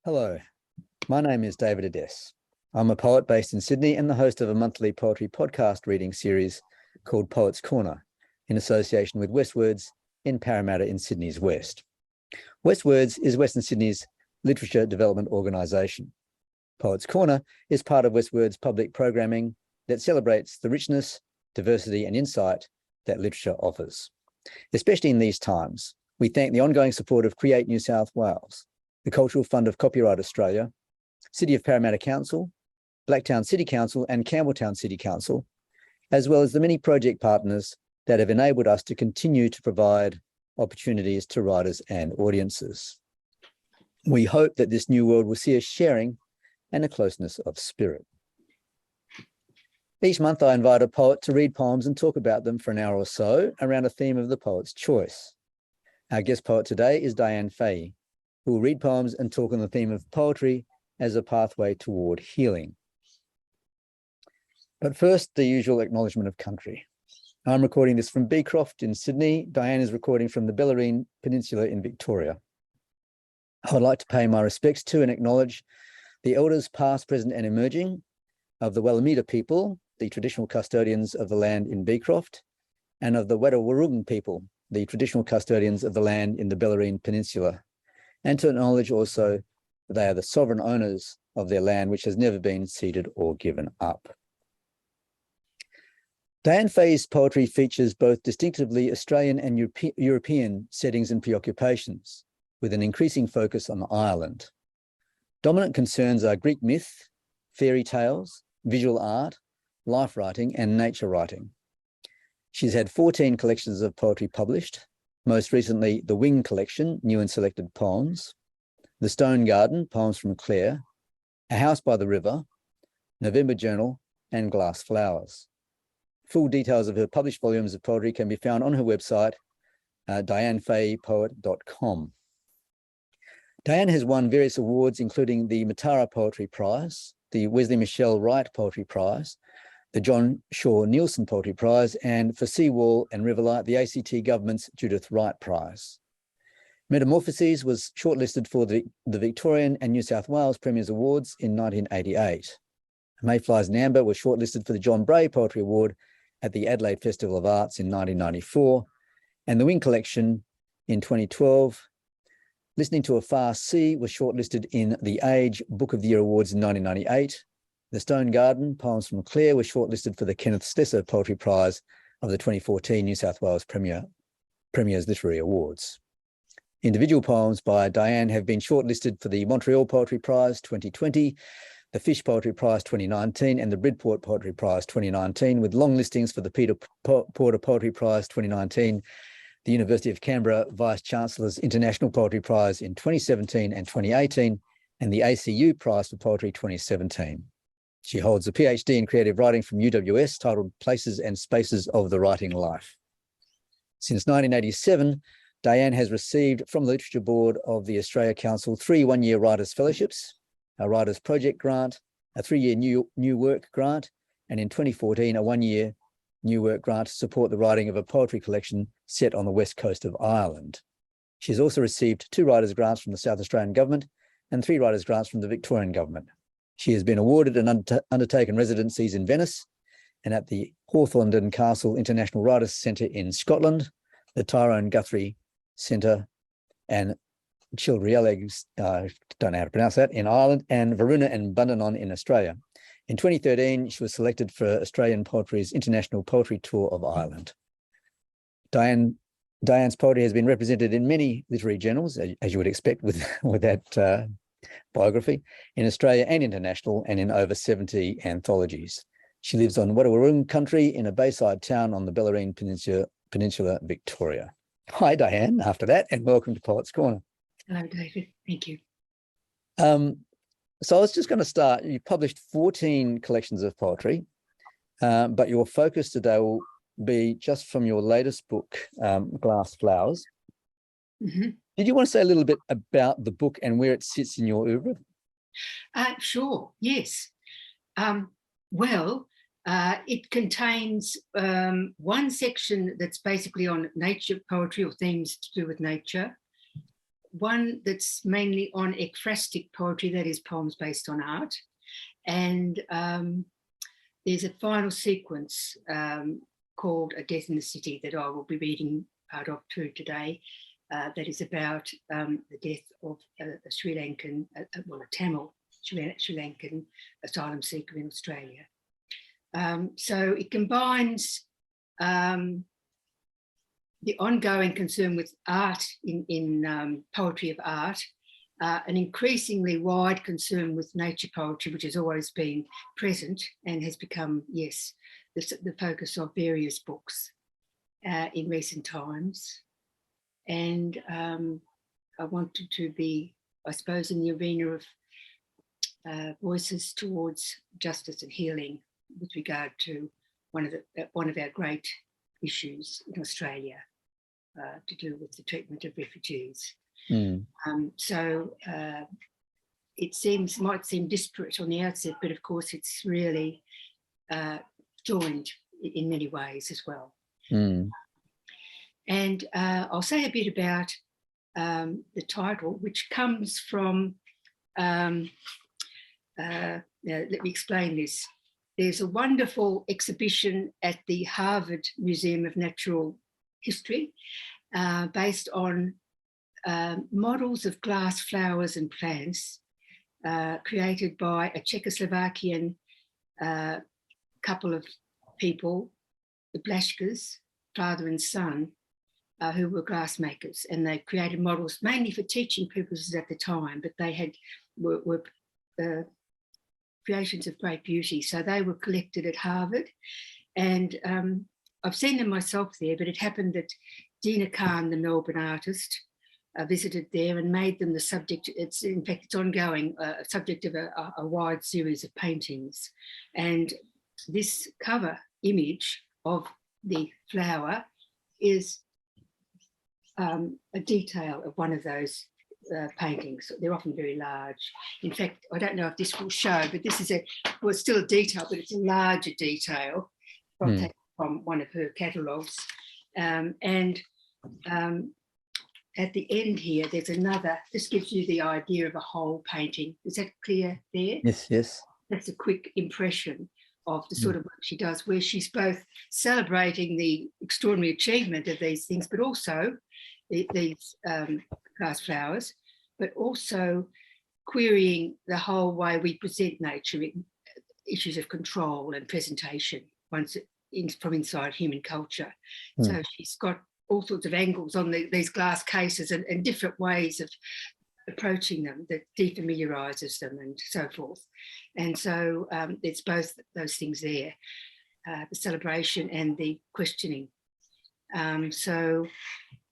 Hello, my name is David Ades. I'm a poet based in Sydney and the host of a monthly poetry podcast reading series called Poets Corner in association with WestWords in Parramatta in Sydney's West. WestWords is Western Sydney's literature development organisation. Poets Corner is part of WestWords' public programming that celebrates the richness, diversity and insight that literature offers. Especially in these times, we thank the ongoing support of Create New South Wales, the Cultural Fund of Copyright Australia, City of Parramatta Council, Blacktown City Council and Campbelltown City Council, as well as the many project partners that have enabled us to continue to provide opportunities to writers and audiences. We hope that this new world will see us sharing and a closeness of spirit. Each month I invite a poet to read poems and talk about them for an hour or so around a theme of the poet's choice. Our guest poet today is Diane Fahey, who will read poems and talk on the theme of poetry as a pathway toward healing. But first, the usual acknowledgement of country. I'm recording this from Beecroft in Sydney. Diane is recording from the Bellarine Peninsula in Victoria. I would like to pay my respects to and acknowledge the elders past, present and emerging of the Wallamita people, the traditional custodians of the land in Beecroft, and of the Wadawurrung people, the traditional custodians of the land in the Bellarine Peninsula, and to acknowledge also that they are the sovereign owners of their land, which has never been ceded or given up. Diane Fahey's poetry features both distinctively Australian and European settings and preoccupations, with an increasing focus on Ireland. Dominant concerns are Greek myth, fairy tales, visual art, life writing, and nature writing. She's had 14 collections of poetry published, most recently the Wing Collection, New and Selected Poems, The Stone Garden, Poems from Clare, A House by the River, November Journal, and Glass Flowers. Full details of her published volumes of poetry can be found on her website, dianefaheypoet.com. Diane has won various awards, including the Mattara Poetry Prize, the Wesley Michel Wright Poetry Prize, the John Shaw Neilson Poetry Prize, and for Seawall and Riverlight, the ACT Government's Judith Wright Prize. Metamorphoses was shortlisted for the Victorian and New South Wales Premiers Awards in 1988. Mayflies in Amber was shortlisted for the John Bray Poetry Award at the Adelaide Festival of Arts in 1994, and the Wing Collection in 2012. Listening to a Far Sea was shortlisted in the Age Book of the Year Awards in 1998. The Stone Garden, Poems from Clare, was shortlisted for the Kenneth Slessor Poetry Prize of the 2014 New South Wales Premier's Literary Awards. Individual poems by Diane have been shortlisted for the Montreal Poetry Prize 2020, the Fish Poetry Prize 2019, and the Bridport Poetry Prize 2019, with long listings for the Peter Porter Poetry Prize 2019, the University of Canberra Vice-Chancellor's International Poetry Prize in 2017 and 2018, and the ACU Prize for Poetry 2017. She holds a PhD in creative writing from UWS titled Places and Spaces of the Writing Life. Since 1987, Diane has received from the Literature Board of the Australia Council 3 one-year Writers' Fellowships, a Writers' Project Grant, a 3-year New Work Grant, and in 2014, a 1-year New Work Grant to support the writing of a poetry collection set on the west coast of Ireland. She has also received 2 Writers' Grants from the South Australian Government and 3 Writers' Grants from the Victorian Government. She has been awarded and undertaken residencies in Venice and at the Hawthornden Castle International Writers' Centre in Scotland, the Tyrone Guthrie Centre and Childrieleg, don't know how to pronounce that, in Ireland, and Varuna and Bundanon in Australia. In 2013, she was selected for Australian Poetry's International Poetry Tour of Ireland. Diane's poetry has been represented in many literary journals, as you would expect with that biography, in Australia and international, and in over 70 anthologies. She lives on Wadawurrung country in a bayside town on the Bellarine Peninsula, Victoria. Hi, Diane, after that, and welcome to Poets Corner. Hello, David. Thank you. So I was just going to start. You published 14 collections of poetry, but your focus today will be just from your latest book, Glass Flowers. Mm-hmm. Did you want to say a little bit about the book and where it sits in your oeuvre? Sure, yes. It contains one section that's basically on nature poetry or themes to do with nature, one that's mainly on ekphrastic poetry, that is poems based on art. And there's a final sequence called A Death in the City that I will be reading part of too today, that is about the death of a Sri Lankan, well, a Tamil Sri Lankan asylum seeker in Australia. So it combines the ongoing concern with art in poetry of art, an increasingly wide concern with nature poetry, which has always been present and has become, yes, the focus of various books in recent times. And I wanted to be, I suppose, in the arena of voices towards justice and healing with regard to one of our great issues in Australia, to do with the treatment of refugees. So it might seem disparate on the outset, but of course it's really joined in many ways as well. And I'll say a bit about the title, which comes from, now, let me explain this. There's a wonderful exhibition at the Harvard Museum of Natural History based on models of glass flowers and plants created by a Czechoslovakian couple of people, the Blaschkas, father and son, who were glassmakers, and they created models mainly for teaching purposes at the time, but they were creations of great beauty. So they were collected at Harvard, and I've seen them myself there, but it happened that Dina Khan, the Melbourne artist, visited there and made them the subject. It's ongoing, subject of a wide series of paintings. And this cover image of the flower is a detail of one of those paintings. They're often very large. In fact, I don't know if this will show, but this is it's still a detail, but it's a larger detail from one of her catalogues. And at the end here, there's another. This gives you the idea of a whole painting. Is that clear there? Yes, yes. That's a quick impression of the sort of work she does, where she's both celebrating the extraordinary achievement of these things, but also these glass flowers, but also querying the whole way we present nature, issues of control and presentation from inside human culture. So she's got all sorts of angles on these glass cases and different ways of approaching them that defamiliarises them and so forth. And so it's both those things there, the celebration and the questioning. So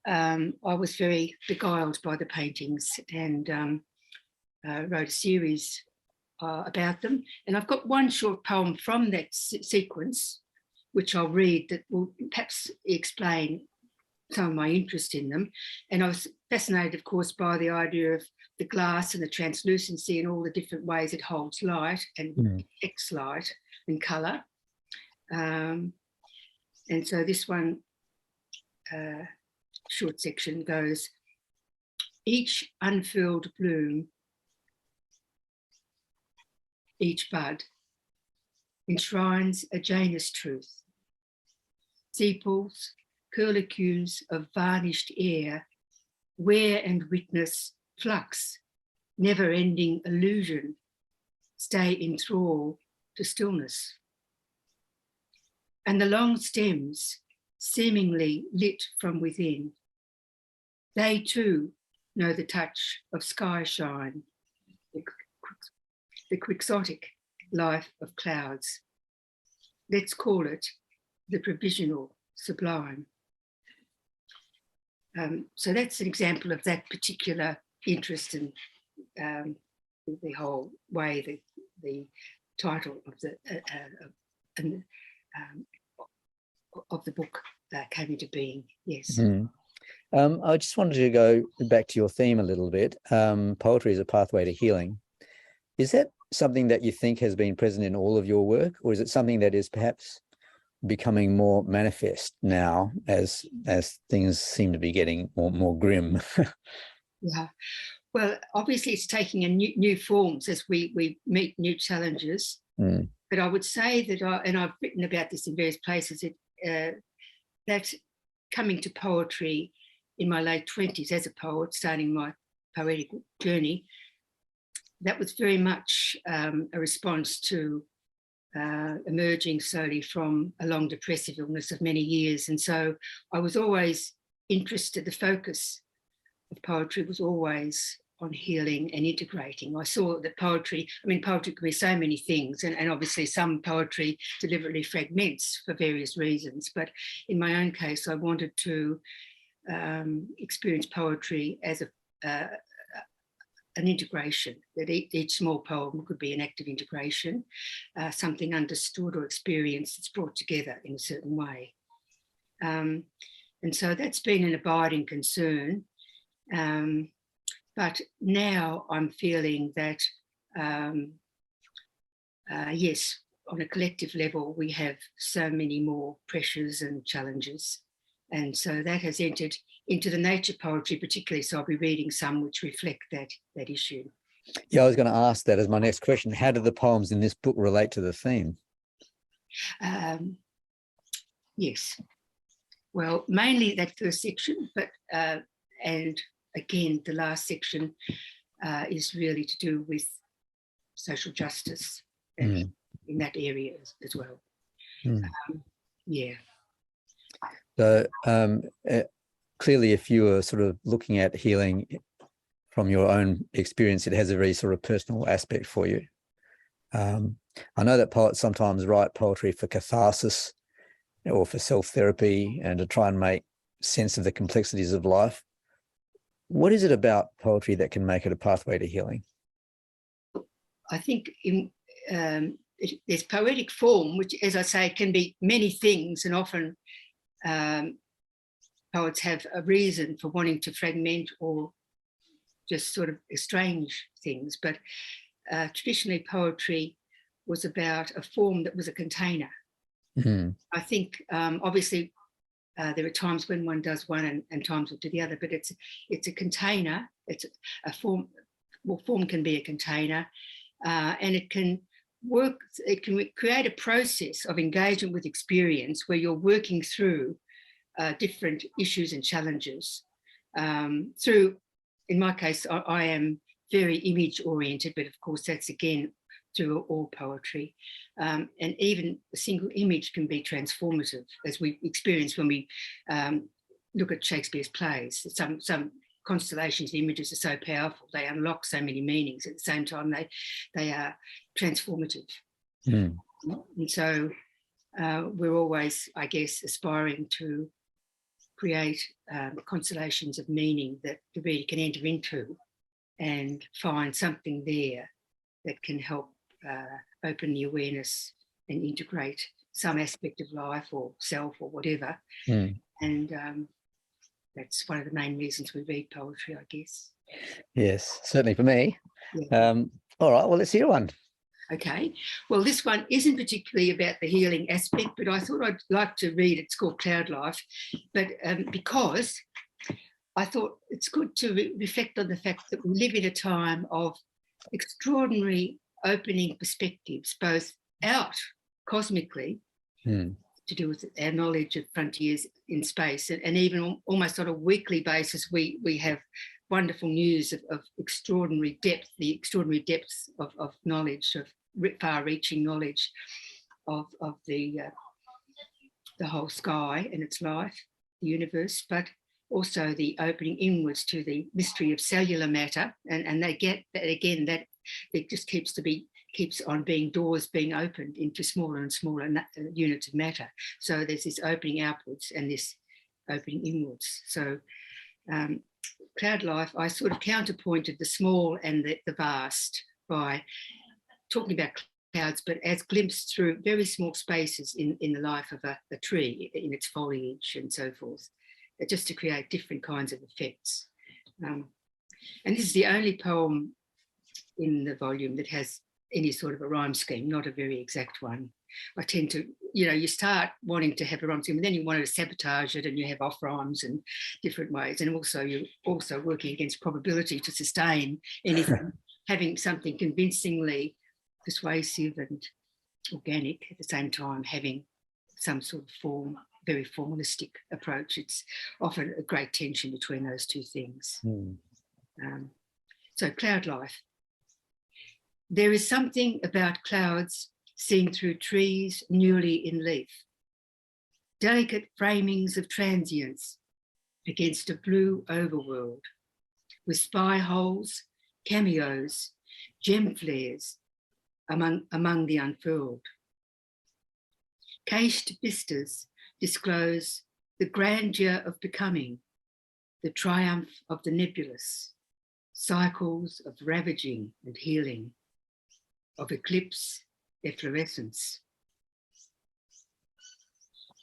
I was very beguiled by the paintings and wrote a series about them. And I've got one short poem from that sequence, which I'll read, that will perhaps explain some of my interest in them. And I was fascinated, of course, by the idea of the glass and the translucency and all the different ways it holds light and affects light and colour. And so this one short section goes, each unfurled bloom, each bud enshrines a Janus truth. Sepals, curlicues of varnished air, wear and witness flux, never-ending illusion, stay in thrall to stillness. And the long stems, seemingly lit from within, they too know the touch of sky shine, the quixotic life of clouds. Let's call it the provisional sublime. So that's an example of that particular interest in the whole way the title of the book came into being. Yes. I just wanted to go back to your theme a little bit. Poetry is a pathway to healing. Is that something that you think has been present in all of your work, or is it something that is perhaps becoming more manifest now as things seem to be getting more grim? Yeah. Well, obviously it's taking a new forms as we meet new challenges. But I would say that, and I've written about this in various places, that coming to poetry in my late 20s as a poet, starting my poetic journey, that was very much a response to emerging slowly from a long depressive illness of many years. And so I was always interested, the focus of poetry was always on healing and integrating. I saw that poetry could be so many things, and obviously some poetry deliberately fragments for various reasons. But in my own case, I wanted to experience poetry as an integration, that each small poem could be an act of integration, something understood or experienced that's brought together in a certain way. And so that's been an abiding concern. But now I'm feeling that, yes, on a collective level, we have so many more pressures and challenges. And so that has entered into the nature poetry particularly. So I'll be reading some which reflect that issue. Yeah, I was going to ask that as my next question. How do the poems in this book relate to the theme? Yes. Well, mainly that first section, but and again, the last section is really to do with social justice in that area as well. Yeah. So clearly, if you were sort of looking at healing from your own experience, it has a very sort of personal aspect for you. I know that poets sometimes write poetry for catharsis or for self-therapy and to try and make sense of the complexities of life. What is it about poetry that can make it a pathway to healing? I think there's poetic form, which, as I say, can be many things, and often poets have a reason for wanting to fragment or just sort of estrange things. But traditionally, poetry was about a form that was a container. I think, obviously, there are times when one does one and times to the other, but it's a container. It's a form. Well, form can be a container, and it can work. It can create a process of engagement with experience where you're working through different issues and challenges. Through, in my case, I am very image oriented, but of course that's again through all poetry. And even a single image can be transformative, as we experience when we look at Shakespeare's plays. Some constellations, the images are so powerful, they unlock so many meanings. At the same time, they are transformative. And so we're always, I guess, aspiring to create constellations of meaning that the reader can enter into and find something there that can help open the awareness and integrate some aspect of life or self or whatever. And that's one of the main reasons we read poetry, I guess. Yes, certainly for me. Yeah. All right, well, let's hear one. Okay, well, this one isn't particularly about the healing aspect, but I thought I'd like to read it. It's called Cloud Life, but because I thought it's good to reflect on the fact that we live in a time of extraordinary opening perspectives, both out cosmically, to do with our knowledge of frontiers in space, and even almost on a weekly basis, we have wonderful news of extraordinary depth, the extraordinary depths of knowledge, of far-reaching knowledge of the whole sky and its life, the universe, but also the opening inwards to the mystery of cellular matter, and they get that again, that it just keeps on being doors being opened into smaller and smaller units of matter. So there's this opening outwards and this opening inwards. So Cloud Life, I sort of counterpointed the small and the vast by talking about clouds, but as glimpsed through very small spaces in the life of a tree, in its foliage and so forth, just to create different kinds of effects. And this is the only poem in the volume that has any sort of a rhyme scheme, not a very exact one. I tend to, you start wanting to have a rhyme scheme, and then you want to sabotage it, and you have off rhymes and different ways. And also, you're also working against probability to sustain anything, having something convincingly persuasive and organic at the same time, having some sort of form, very formalistic approach. It's often a great tension between those two things. So cloud life. There is something about clouds seen through trees newly in leaf, delicate framings of transience against a blue overworld, with spy holes, cameos, gem flares among the unfurled. Cached vistas disclose the grandeur of becoming, the triumph of the nebulous, cycles of ravaging and healing, of eclipse, efflorescence.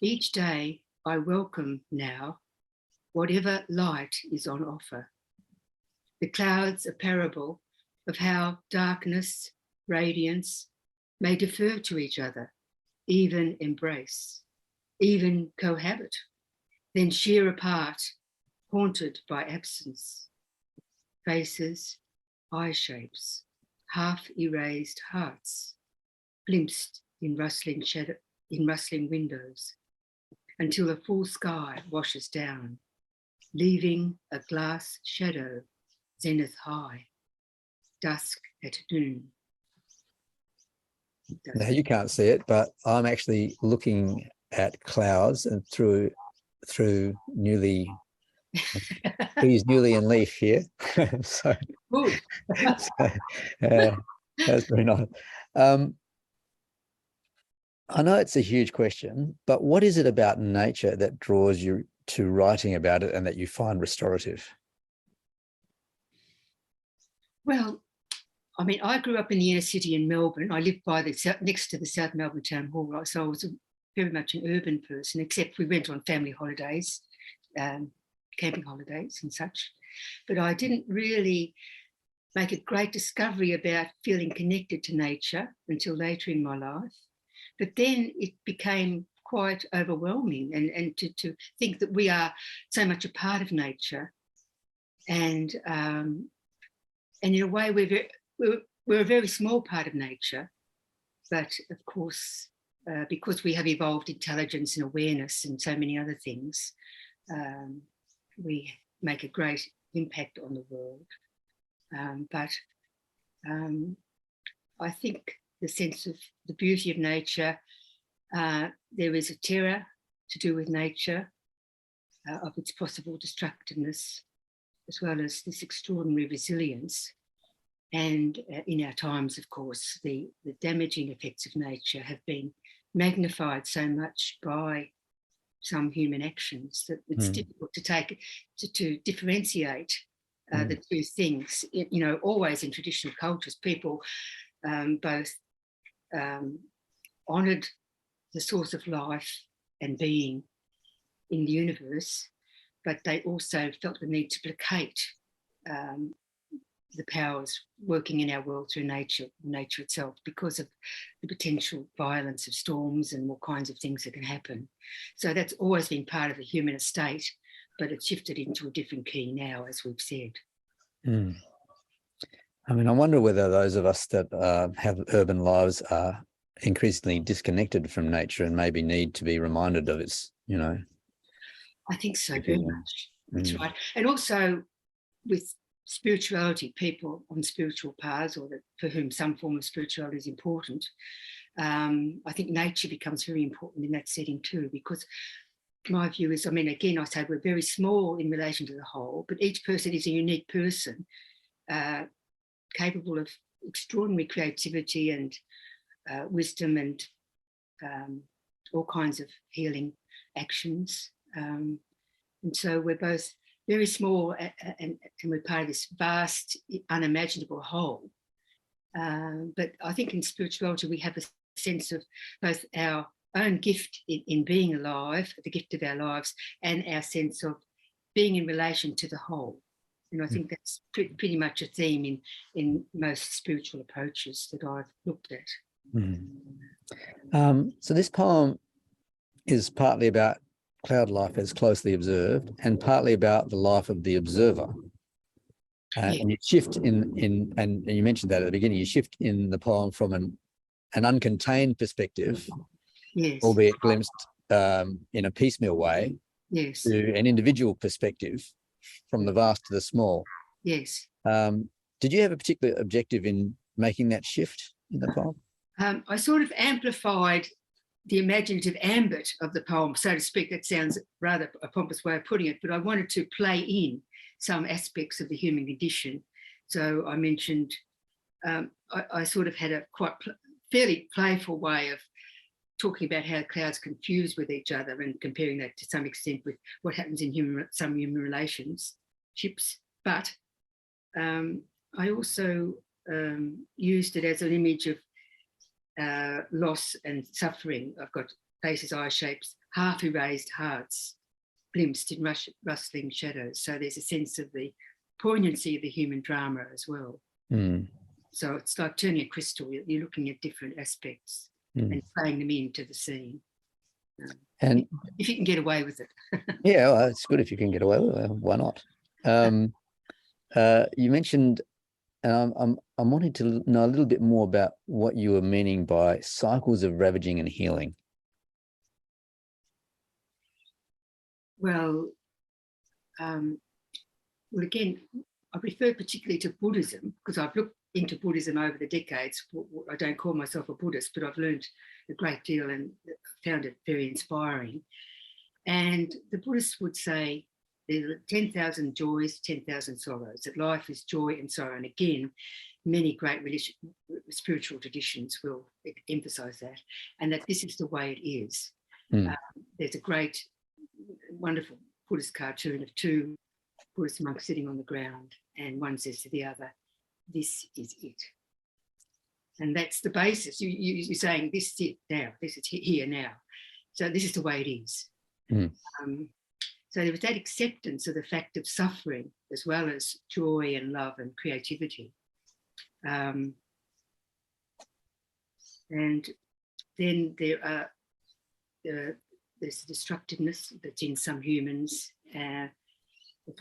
Each day I welcome now whatever light is on offer. The clouds a parable of how darkness, radiance may defer to each other, even embrace, even cohabit, then sheer apart, haunted by absence. Faces, eye shapes, half erased hearts, glimpsed in rustling shadow, in rustling windows, until a full sky washes down, leaving a glass shadow zenith high, dusk at noon. Now you can't see it, but I'm actually looking at clouds and through newly trees newly in leaf here. so, Good. That's very nice. I know it's a huge question, but what is it about nature that draws you to writing about it and that you find restorative? Well, I mean, I grew up in the inner city in Melbourne. I lived next to the South Melbourne Town Hall, right? So I was very much an urban person, except we went on family holidays, camping holidays and such. But I didn't really make a great discovery about feeling connected to nature until later in my life. But then it became quite overwhelming, and to think that we are so much a part of nature, and in a way we're a very small part of nature, but of course because we have evolved intelligence and awareness and so many other things, we make a great impact on the world. But I think the sense of the beauty of nature, there is a terror to do with nature, of its possible destructiveness, as well as this extraordinary resilience. And in our times, of course, the damaging effects of nature have been magnified so much by some human actions that it's difficult to differentiate the two things. Always in traditional cultures, people both honoured the source of life and being in the universe, but they also felt the need to placate the powers working in our world through nature itself, because of the potential violence of storms and all kinds of things that can happen. So that's always been part of the human estate, but it's shifted into a different key now, as we've said. I mean, I wonder whether those of us that have urban lives are increasingly disconnected from nature and maybe need to be reminded of its, I think so, very much. That's right. And also with spirituality, people on spiritual paths, or for whom some form of spirituality is important, I think nature becomes very important in that setting too, because my view is, I mean, again, I say we're very small in relation to the whole, but each person is a unique person, capable of extraordinary creativity and wisdom and all kinds of healing actions. And so we're both very small and we're part of this vast, unimaginable whole. But I think in spirituality, we have a sense of both our own gift in being alive, the gift of our lives, and our sense of being in relation to the whole. And I think that's pretty much a theme in most spiritual approaches that I've looked at. So this poem is partly about cloud life as closely observed and partly about the life of the observer. And you shift and you mentioned that at the beginning, you shift in the poem from an uncontained perspective, yes, albeit glimpsed in a piecemeal way, yes, to an individual perspective from the vast to the small. yes. Did you have a particular objective in making that shift in the poem? I sort of amplified the imaginative ambit of the poem, so to speak. That sounds rather a pompous way of putting it, but I wanted to play in some aspects of the human condition. So I mentioned, I sort of had a quite fairly playful way of talking about how clouds confuse with each other and comparing that to some extent with what happens in some human relationships. But I also used it as an image of loss and suffering. I've got faces, eye shapes, half erased hearts, glimpsed in rustling shadows. So there's a sense of the poignancy of the human drama as well. So it's like turning a crystal. You're looking at different aspects and playing them into the scene. And if you can get away with it. Yeah, well, it's good if you can get away with it. Why not? You mentioned, and I'm wanting to know a little bit more about what you were meaning by cycles of ravaging and healing. Well, again, I refer particularly to Buddhism because I've looked into Buddhism over the decades. I don't call myself a Buddhist, but I've learned a great deal and found it very inspiring. And the Buddhists would say there are 10,000 joys, 10,000 sorrows, that life is joy and sorrow. And again, many great spiritual traditions will emphasize that, and that this is the way it is. There's a great, wonderful Buddhist cartoon of two Buddhist monks sitting on the ground, and one says to the other, "This is it." And that's the basis. You're saying, this is it now, this is here now. So this is the way it is. So there was that acceptance of the fact of suffering as well as joy and love and creativity. And then there's destructiveness that's in some humans as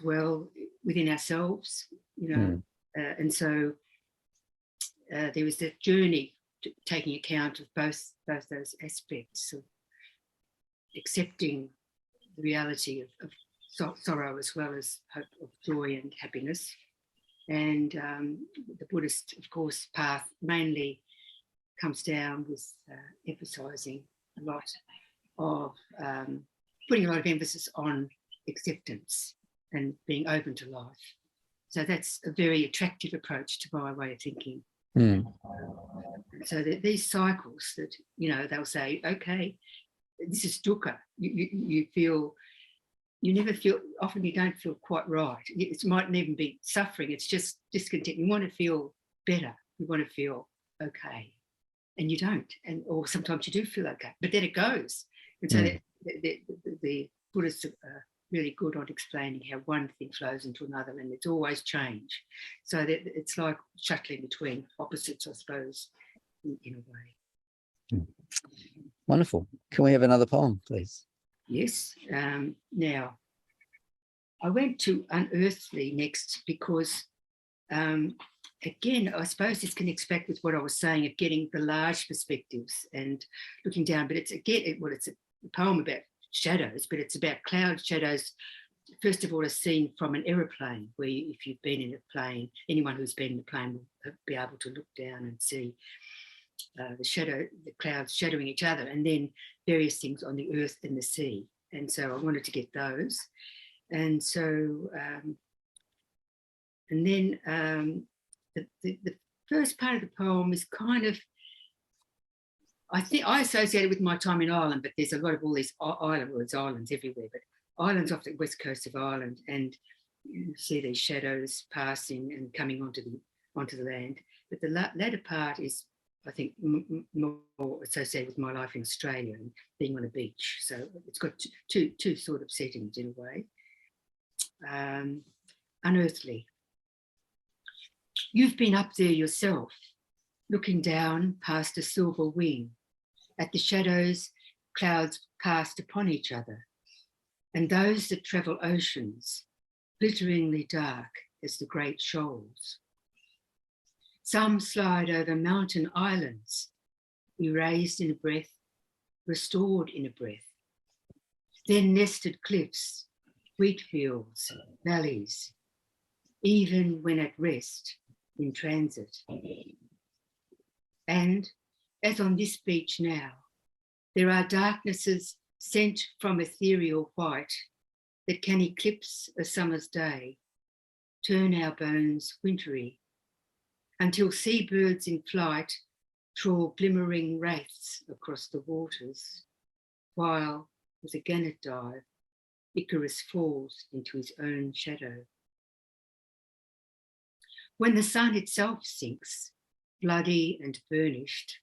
well within ourselves, and so there was that journey to taking account of both those aspects of accepting the reality of sorrow as well as hope, of joy and happiness. And the Buddhist, of course, path mainly comes down with emphasising a lot of, putting a lot of emphasis on acceptance and being open to life. So that's a very attractive approach to my way of thinking. So these cycles that, they'll say, okay, this is dukkha. You feel, you never feel, often you don't feel quite right. It mightn't even be suffering, it's just discontent. You want to feel better, you want to feel okay, and you don't. Or sometimes you do feel okay, but then it goes. And so the Buddhists are really good on explaining how one thing flows into another, and it's always change. So that it's like shuttling between opposites, I suppose, in a way. Wonderful. Can we have another poem, please? Yes. Now, I went to Unearthly next because, again, I suppose this connects back with what I was saying of getting the large perspectives and looking down. But it's it's a poem about shadows, but it's about cloud shadows. First of all, a scene from an aeroplane where if you've been in a plane, anyone who's been in a plane will be able to look down and see the clouds shadowing each other, and then various things on the earth and the sea. And so I wanted to get those. And so, and then the first part of the poem is kind of, I think I associate it with my time in Ireland, but there's a lot of all these islands everywhere, but islands off the west coast of Ireland, and you see these shadows passing and coming onto the land. But the latter part is, I think, more associated with my life in Australia and being on a beach. So it's got two sort of settings in a way. unearthly. You've been up there yourself, looking down past a silver wing at the shadows clouds cast upon each other, and those that travel oceans, glitteringly dark as the great shoals. Some slide over mountain islands, erased in a breath, restored in a breath. Then nested cliffs, wheat fields, valleys, even when at rest in transit. And as on this beach now, there are darknesses sent from ethereal white that can eclipse a summer's day, turn our bones wintry, until seabirds in flight draw glimmering wraiths across the waters, while, with a gannet dive, Icarus falls into his own shadow. When the sun itself sinks, bloody and burnished,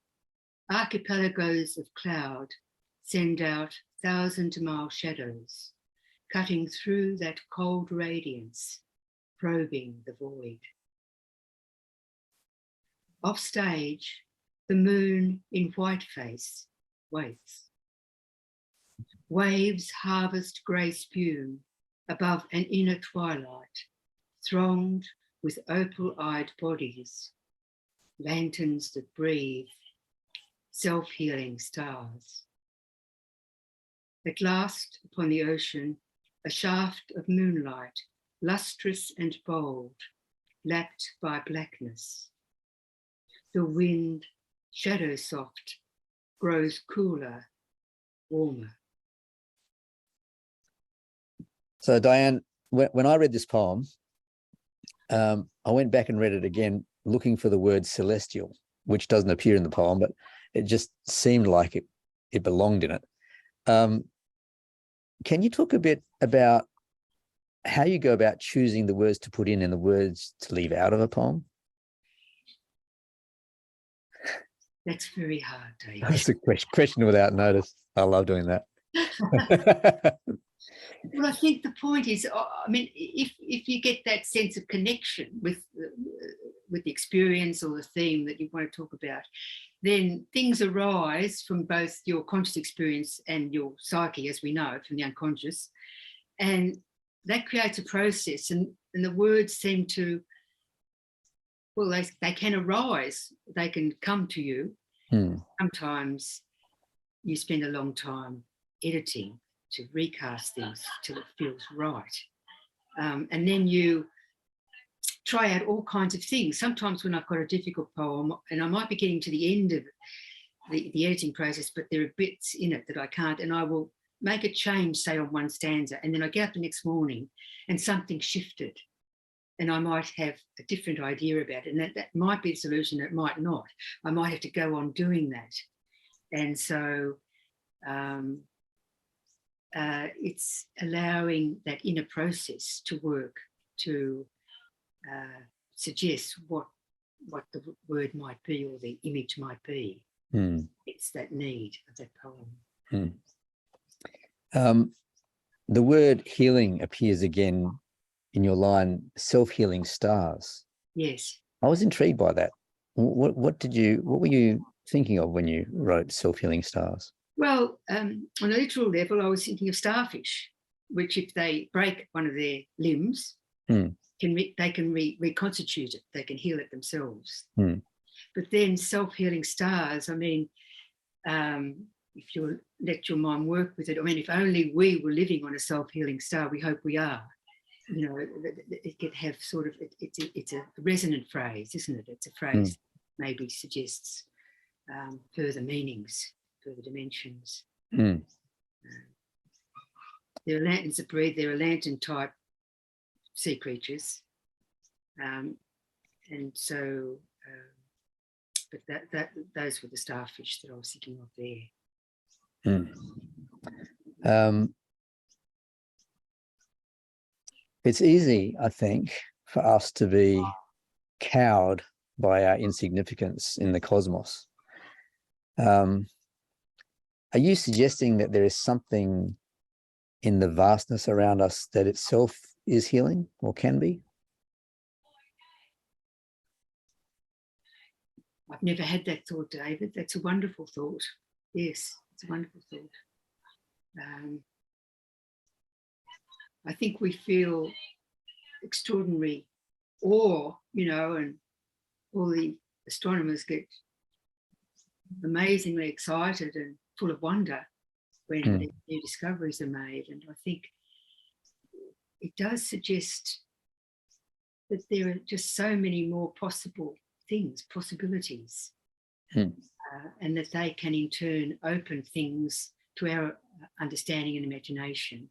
archipelagos of cloud send out 1,000-mile shadows, cutting through that cold radiance, probing the void. Off stage, the moon in whiteface waits. Waves harvest grey spume above an inner twilight, thronged with opal-eyed bodies, lanterns that breathe, self-healing stars. At last, upon the ocean, a shaft of moonlight, lustrous and bold, lapped by blackness. The wind, shadow soft, grows cooler, warmer. So Diane, when I read this poem, I went back and read it again, looking for the word celestial, which doesn't appear in the poem, but it just seemed like it belonged in it. Can you talk a bit about how you go about choosing the words to put in and the words to leave out of a poem? That's very hard, David. That's a question without notice. I love doing that. Well, I think the point is, I mean, if you get that sense of connection with the experience or the theme that you want to talk about, then things arise from both your conscious experience and your psyche, as we know, from the unconscious. And that creates a process, and the words seem to, well, they can arise, they can come to you. Sometimes you spend a long time editing to recast things till it feels right. And then you try out all kinds of things. Sometimes when I've got a difficult poem and I might be getting to the end of the editing process, but there are bits in it that I can't, and I will make a change, say on one stanza, and then I get up the next morning and something shifted and I might have a different idea about it, and that might be the solution, it might not. I might have to go on doing that. And so it's allowing that inner process to work, to suggest what the word might be or the image might be. It's that need of that poem. The word healing appears again in your line, self-healing stars. Yes. I was intrigued by that. What were you thinking of when you wrote self-healing stars? Well, on a literal level, I was thinking of starfish, which if they break one of their limbs, they can reconstitute it. They can heal it themselves. But then self-healing stars, I mean, if you let your mind work with it, I mean, if only we were living on a self-healing star, we hope we are. You know, it could have sort of, it's a resonant phrase, isn't it? It's a phrase that maybe suggests further meanings, further dimensions. There are lanterns that breathe, there are lantern type sea creatures. And so, but those were the starfish that I was thinking of there. It's easy, I think, for us to be cowed by our insignificance in the cosmos. Are you suggesting that there is something in the vastness around us that itself is healing or can be? I've never had that thought, David. That's a wonderful thought. Yes, it's a wonderful thought. I think we feel extraordinary awe, you know, and all the astronomers get amazingly excited and full of wonder when new discoveries are made. And I think it does suggest that there are just so many more possible things, possibilities, and that they can in turn open things to our understanding and imagination.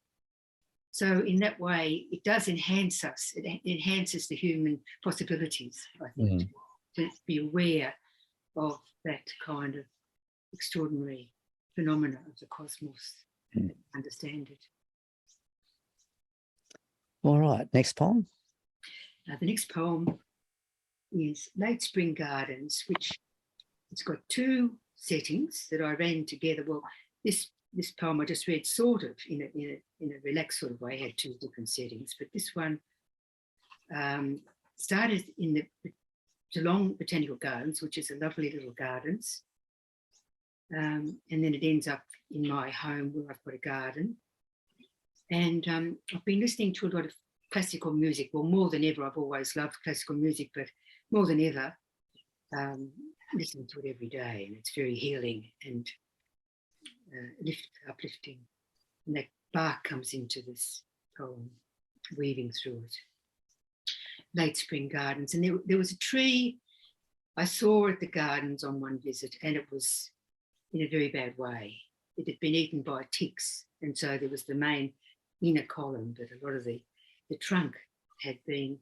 So in that way, it does enhance us. It enhances the human possibilities, I think, to be aware of that kind of extraordinary phenomena of the cosmos, understand it. All right, next poem. The next poem is Late Spring Gardens, which it's got two settings that I ran together. Well, this poem I just read sort of in a relaxed sort of way, had two different settings, but this one started in the Geelong Botanical Gardens, which is a lovely little gardens, and then it ends up in my home where I've got a garden. And I've been listening to a lot of classical music. Well, more than ever, I've always loved classical music, but more than ever, listening to it every day, and it's very healing and uplifting. And that Bach comes into this poem, weaving through it. Late Spring Gardens. And there was a tree I saw at the gardens on one visit, and it was in a very bad way. It had been eaten by ticks, and so there was the main inner column, but a lot of the trunk had been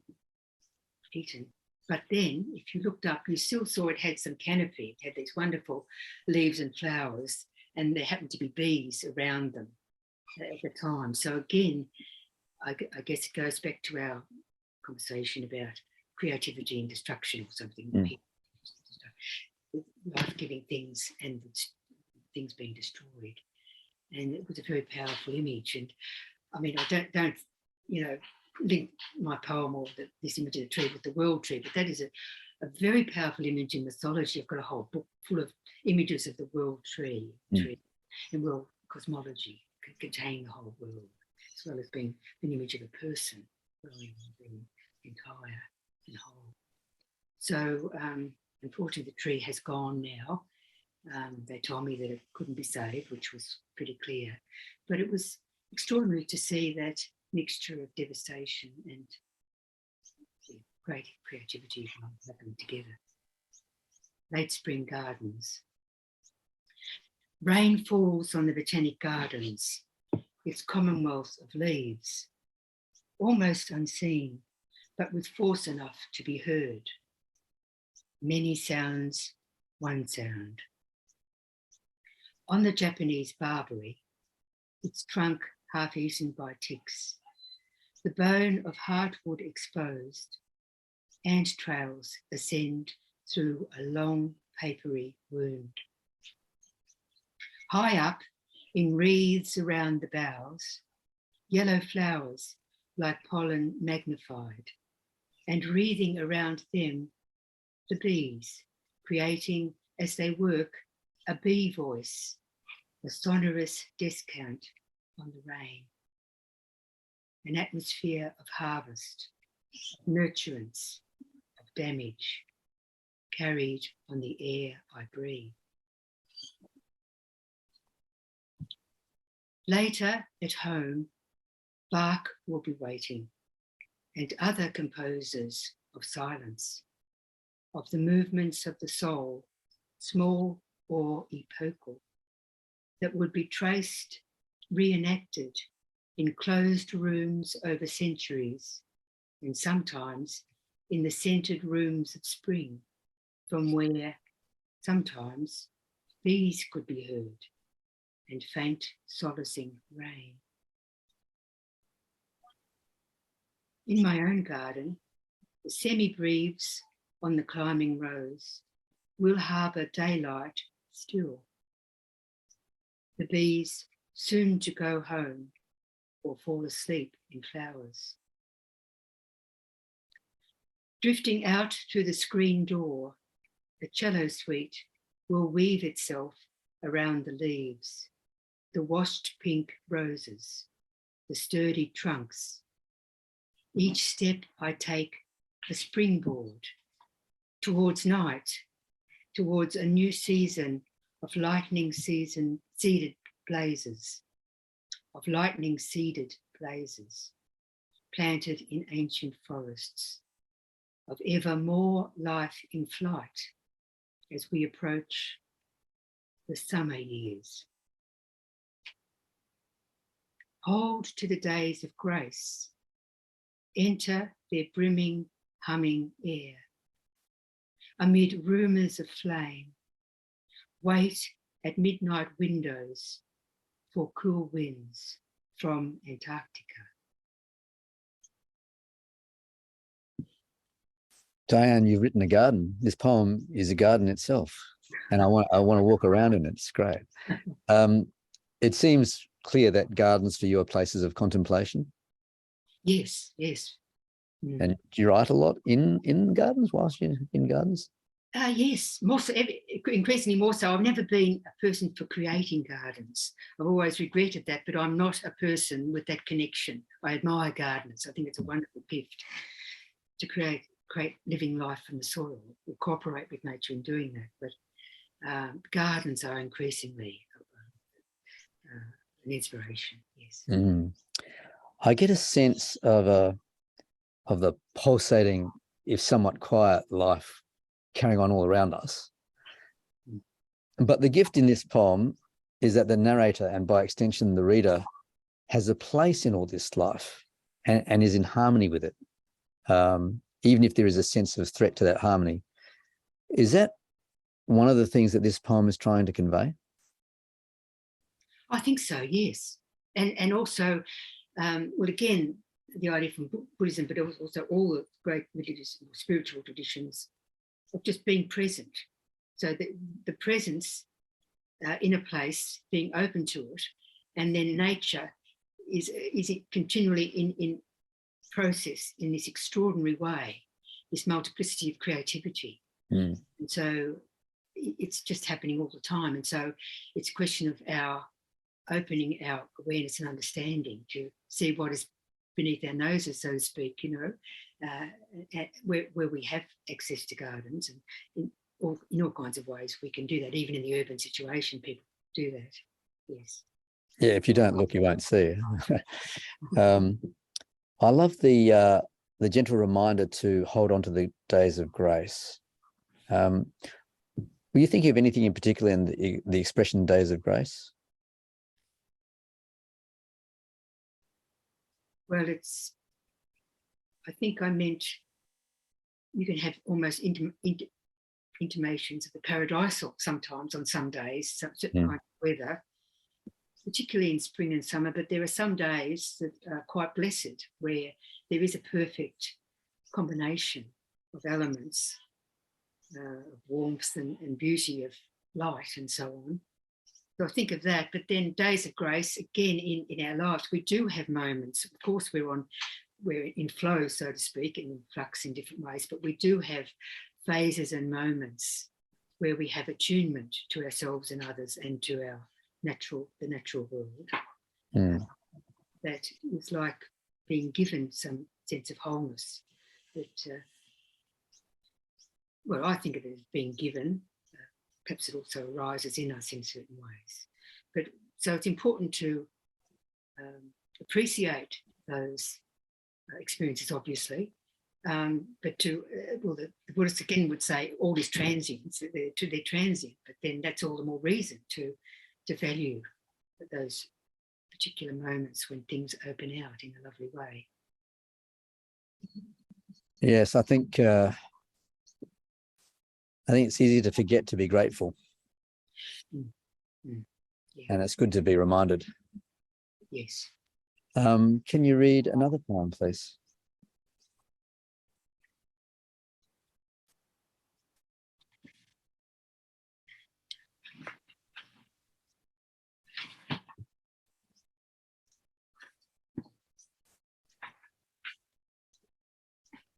eaten. But then, if you looked up, you still saw it had some canopy. It had these wonderful leaves and flowers, and there happened to be bees around them at the time. So again, I guess it goes back to our conversation about creativity and destruction or something. Life-giving things and things being destroyed. And it was a very powerful image. And I mean, I don't link my poem or this image of the tree with the world tree, but that is a very powerful image in mythology. I've got a whole book full of images of the world tree and world cosmology, containing the whole world, as well as being an image of a person growing and being entire and whole. So unfortunately, the tree has gone now. They told me that it couldn't be saved, which was pretty clear. But it was extraordinary to see that mixture of devastation and great creativity happening together. Late Spring Gardens. Rain falls on the Botanic Gardens, its commonwealth of leaves, almost unseen, but with force enough to be heard. Many sounds, one sound. On the Japanese barberry, its trunk half eaten by ticks, the bone of heartwood exposed, ant trails ascend through a long papery wound. High up, in wreaths around the boughs, yellow flowers like pollen magnified, and wreathing around them, the bees, creating as they work a bee voice, a sonorous descant on the rain. An atmosphere of harvest, of nurturance, of damage, carried on the air I breathe. Later at home, Bach will be waiting, and other composers of silence, of the movements of the soul, small or epochal, that would be traced, reenacted in closed rooms over centuries, and sometimes in the scented rooms of spring, from where sometimes bees could be heard and faint solacing rain. In my own garden, the semi-breves on the climbing rose will harbour daylight still. The bees soon to go home or fall asleep in flowers. Drifting out through the screen door, the cello suite will weave itself around the leaves, the washed pink roses, the sturdy trunks. Each step I take a springboard towards night, towards a new season of lightning seeded blazes, planted in ancient forests, of ever more life in flight as we approach the summer years. Hold to the days of grace, enter their brimming, humming air. Amid rumours of flame, wait at midnight windows for cool winds from Antarctica. Diane, you've written a garden. This poem is a garden itself, and I want to walk around in it. It's great. It seems clear that gardens for you are places of contemplation. Yes, yes. And do you write a lot in gardens whilst you're in gardens? Yes, more so, increasingly more so. I've never been a person for creating gardens. I've always regretted that, but I'm not a person with that connection. I admire gardeners. I think it's a wonderful gift to create living life from the soil. We cooperate with nature in doing that, but gardens are increasingly an inspiration. Yes. I get a sense of the pulsating, if somewhat quiet, life carrying on all around us. But the gift in this poem is that the narrator, and by extension the reader, has a place in all this life and is in harmony with it, even if there is a sense of threat to that harmony. Is that one of the things that this poem is trying to convey? I think so, yes. And also, well, again, the idea from Buddhism, but also all the great religious or spiritual traditions of just being present. So the presence in a place, being open to it, and then nature is continually in process in this extraordinary way, this multiplicity of creativity. And so it's just happening all the time. And so it's a question of our opening our awareness and understanding to see what is beneath our noses, so to speak, where we have access to gardens, and in all kinds of ways we can do that. Even in the urban situation, people do that. Yes. Yeah, if you don't look, you won't see. I love the gentle reminder to hold on to the days of grace. Were you thinking of anything in particular in the expression days of grace? Well, I think I meant you can have almost intimations of the paradisal sometimes on some days, certain kind of weather, particularly in spring and summer, but there are some days that are quite blessed where there is a perfect combination of elements, of warmth and beauty, of light and so on. So I think of that, but then days of grace, again, in our lives, we do have moments. Of course, we're in flow, so to speak, in flux in different ways, but we do have phases and moments where we have attunement to ourselves and others and to the natural world. That is like being given some sense of wholeness that, well, I think of it as being given. Perhaps it also arises in us in certain ways. But so it's important to appreciate those experiences, obviously, but the Buddhists again would say all is transient, they're transient, but then that's all the more reason to value those particular moments when things open out in a lovely way. Yes, I think it's easy to forget to be grateful. Yeah. And it's good to be reminded. Yes. Can you read another poem, please?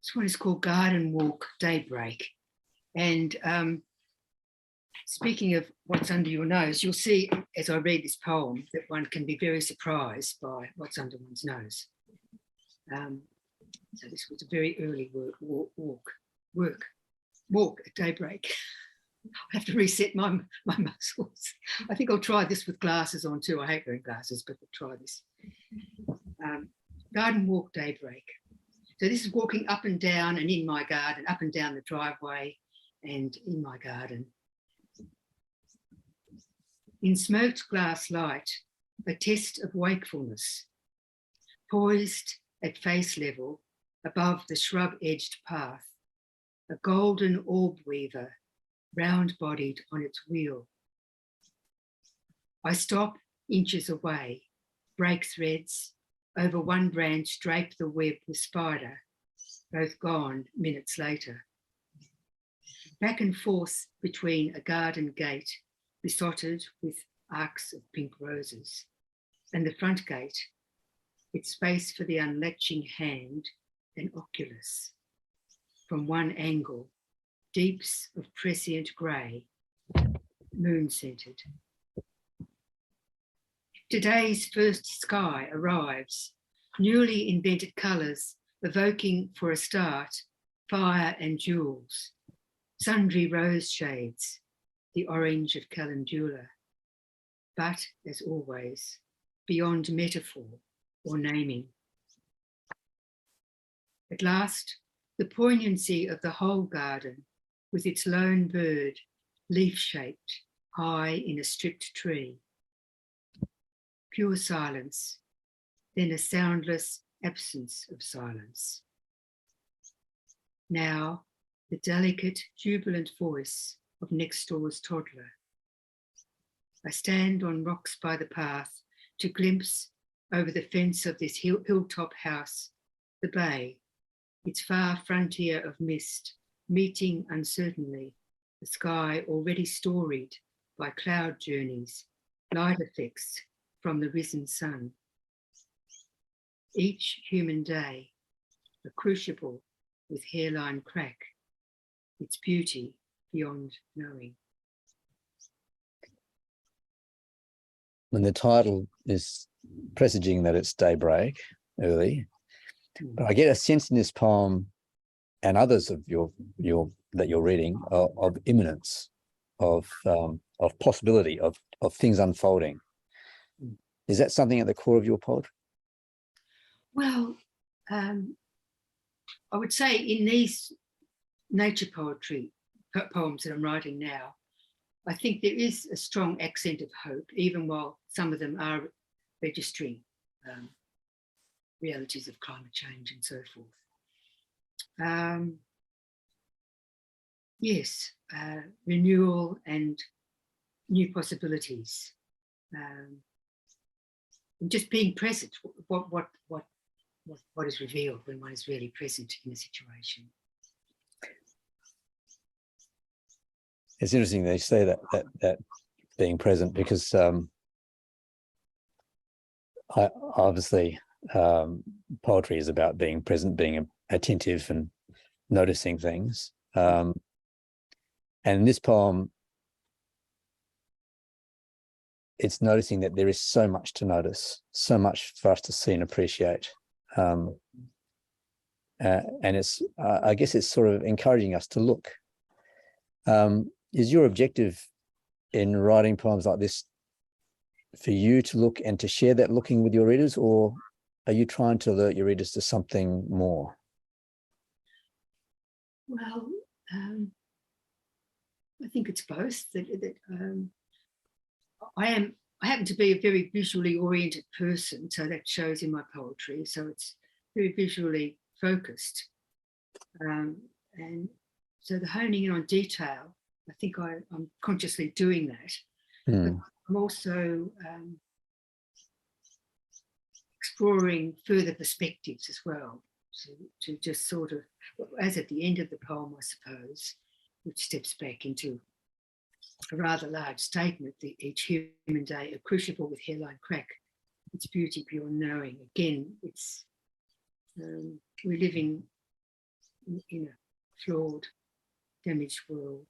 This one is called Garden Walk Daybreak. And speaking of what's under your nose, you'll see as I read this poem that one can be very surprised by what's under one's nose. So this was a very early walk at daybreak. I have to reset my muscles. I think I'll try this with glasses on too. I hate wearing glasses, but I'll try this. Garden walk, daybreak. So this is walking up and down and in my garden, up and down the driveway and in my garden. In smoked glass light, a test of wakefulness, poised at face level above the shrub-edged path, a golden orb weaver, round-bodied on its wheel. I stop inches away, break threads, over one branch drape the web with spider, both gone minutes later. Back and forth between a garden gate, besotted with arcs of pink roses, and the front gate, its space for the unlatching hand and oculus. From one angle, deeps of prescient grey, moon-scented. Today's first sky arrives, newly invented colours evoking for a start fire and jewels, sundry rose shades, the orange of calendula, but as always, beyond metaphor or naming. At last, the poignancy of the whole garden with its lone bird, leaf-shaped, high in a stripped tree. Pure silence, then a soundless absence of silence. Now, the delicate, jubilant voice of next door's toddler. I stand on rocks by the path to glimpse over the fence of this hilltop house, the bay, its far frontier of mist, meeting uncertainly the sky already storied by cloud journeys, light effects from the risen sun. Each human day, a crucible with hairline crack, its beauty beyond knowing. When the title is presaging that it's daybreak, early, but I get a sense in this poem and others of your that you're reading of imminence, of possibility, of things unfolding. Is that something at the core of your poetry? Well, I would say in these nature poetry poems that I'm writing now, I think there is a strong accent of hope, even while some of them are registering realities of climate change and so forth. Yes, renewal and new possibilities. And just being present, what is revealed when one is really present in a situation. It's interesting they say that being present, because obviously poetry is about being present, being attentive and noticing things. And in this poem, it's noticing that there is so much to notice, so much for us to see and appreciate. And it's, I guess it's sort of encouraging us to look. Is your objective in writing poems like this for you to look and to share that looking with your readers, or are you trying to alert your readers to something more? Well, I think it's both. I happen to be a very visually oriented person, so that shows in my poetry. So it's very visually focused, and so the honing in on detail, I think I'm consciously doing that. But I'm also exploring further perspectives as well, to just sort of, as at the end of the poem, I suppose, which steps back into a rather large statement, that each human day, a crucible with hairline crack, its beauty beyond knowing. Again, it's we're living in a flawed, damaged world.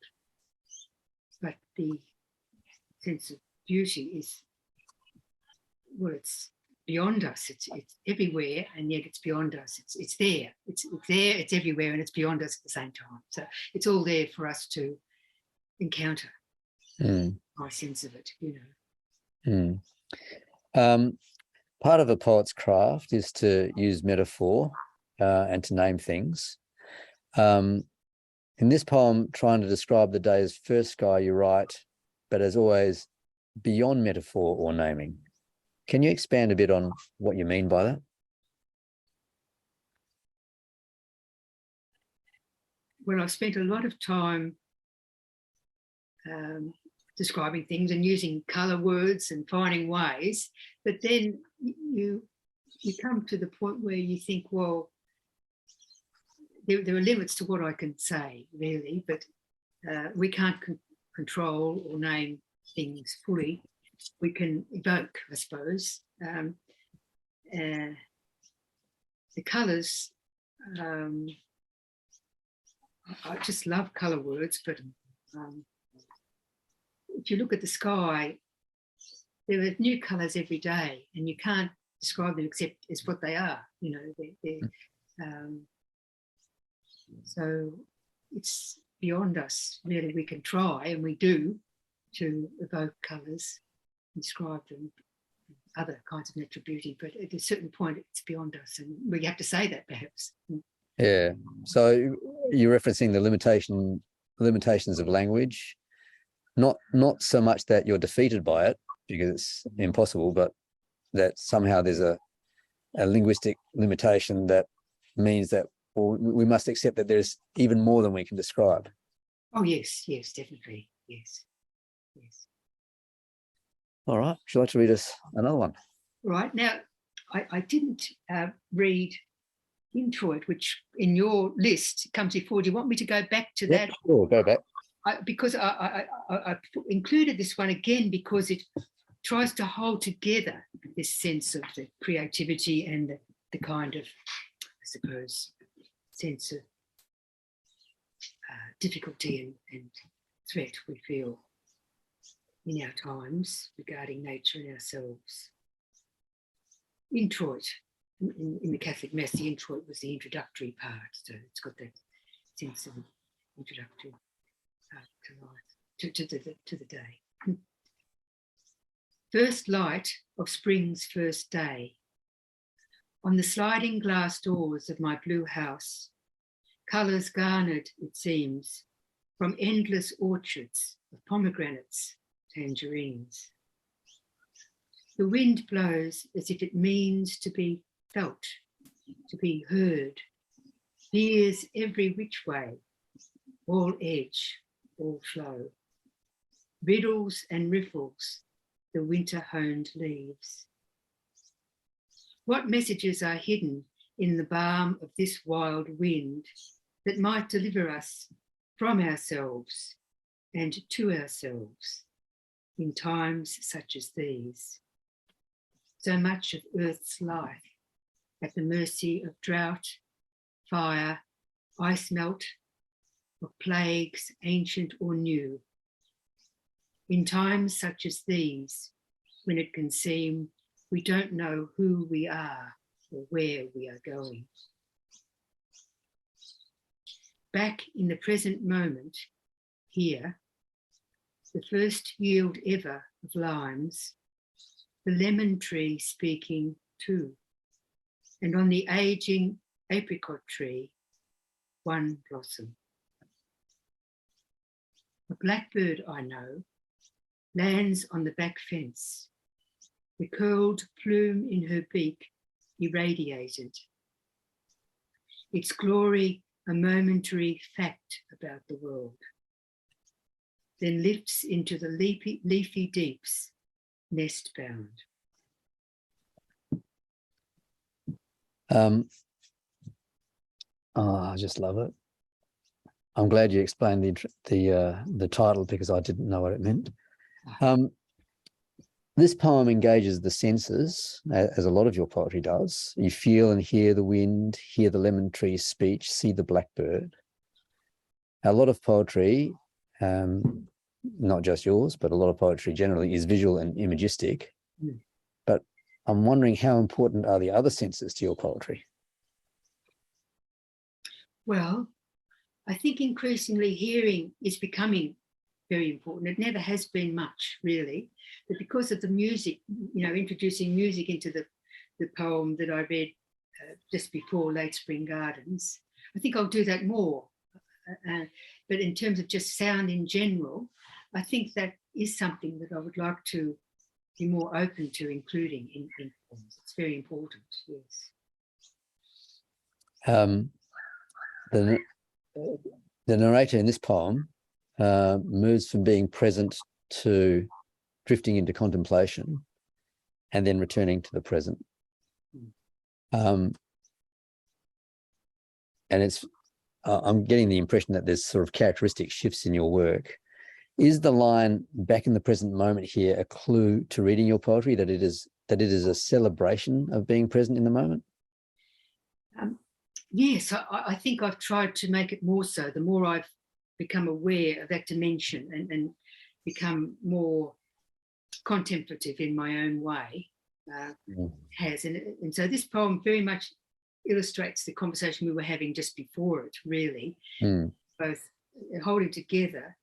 but the sense of beauty is, well, it's beyond us. It's everywhere, and yet it's beyond us. It's there. It's there. It's everywhere, and it's beyond us at the same time. So it's all there for us to encounter. My sense of it, you know. Part of a poet's craft is to use metaphor and to name things. In this poem, trying to describe the day's first sky, you write, but as always, beyond metaphor or naming. Can you expand a bit on what you mean by that? Well, I've spent a lot of time describing things and using colour words and finding ways, but then you come to the point where you think, well, there are limits to what I can say, really, but we can't control or name things fully. We can evoke, I suppose. The colours, I just love colour words, but if you look at the sky, there are new colours every day, and you can't describe them except as what they are. You know, so it's beyond us, really. We can try, and we do, to evoke colours, describe them, other kinds of natural beauty, but at a certain point it's beyond us, and we have to say that, perhaps. Yeah. So you're referencing the limitations of language, not so much that you're defeated by it because it's impossible, but that somehow there's a linguistic limitation that means that, well, we must accept that there's even more than we can describe. Oh yes, definitely, yes. All right. Would you like to read us another one? Right. Now, I didn't read Introit, which in your list comes before. Do you want me to go back to that? Sure, go back. Because I included this one again because it tries to hold together this sense of the creativity and the kind of, I suppose, sense of difficulty and threat we feel in our times regarding nature and ourselves. Introit, in the Catholic Mass, the introit was the introductory part, so it's got that sense of introductory part to life, to the day. First light of spring's first day. On the sliding glass doors of my blue house, colours garnered, it seems, from endless orchards of pomegranates, tangerines. The wind blows as if it means to be felt, to be heard, veers every which way, all edge, all flow, riddles and riffles the winter-honed leaves. What messages are hidden in the balm of this wild wind that might deliver us from ourselves and to ourselves in times such as these? So much of Earth's life at the mercy of drought, fire, ice melt, of plagues ancient or new. In times such as these, when it can seem we don't know who we are or where we are going. Back in the present moment, here, the first yield ever of limes, the lemon tree speaking too, and on the aging apricot tree, one blossom. A blackbird I know lands on the back fence, the curled plume in her beak irradiated, its glory a momentary fact about the world, then lifts into the leafy deeps, nest bound. I just love it. I'm glad you explained the title because I didn't know what it meant. This poem engages the senses, as a lot of your poetry does. You feel and hear the wind, hear the lemon tree's speech, see the blackbird. A lot of poetry not just yours, but a lot of poetry generally, is visual and imagistic. Mm. But I'm wondering, how important are the other senses to your poetry? Well, I think increasingly hearing is becoming very important. It never has been much, really, but because of the music, introducing music into the poem that I read just before Late Spring Gardens, I think I'll do that more. But in terms of just sound in general, I think that is something that I would like to be more open to including in poems. It's very important, yes. The narrator in this poem moves from being present to drifting into contemplation and then returning to the present. And I'm getting the impression that there's sort of characteristic shifts in your work. Is the line "back in the present moment" here a clue to reading your poetry, that it is a celebration of being present in the moment? Yes, I think I've tried to make it more so. The more I've become aware of that dimension and become more contemplative in my own way, has. And so this poem very much illustrates the conversation we were having just before it, really, both holding together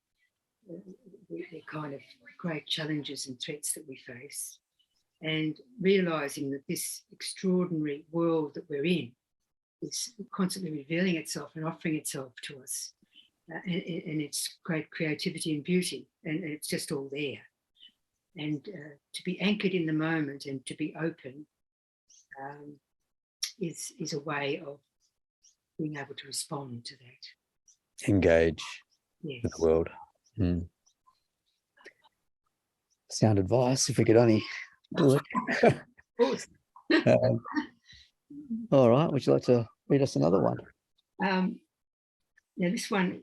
the kind of great challenges and threats that we face, and realising that this extraordinary world that we're in is constantly revealing itself and offering itself to us, and its great creativity and beauty, and it's just all there. And to be anchored in the moment and to be open is a way of being able to respond to that. Engage Yes. with the world. Sound advice, if we could only do it. Of course. All right, would you like to read us another one? Now this one,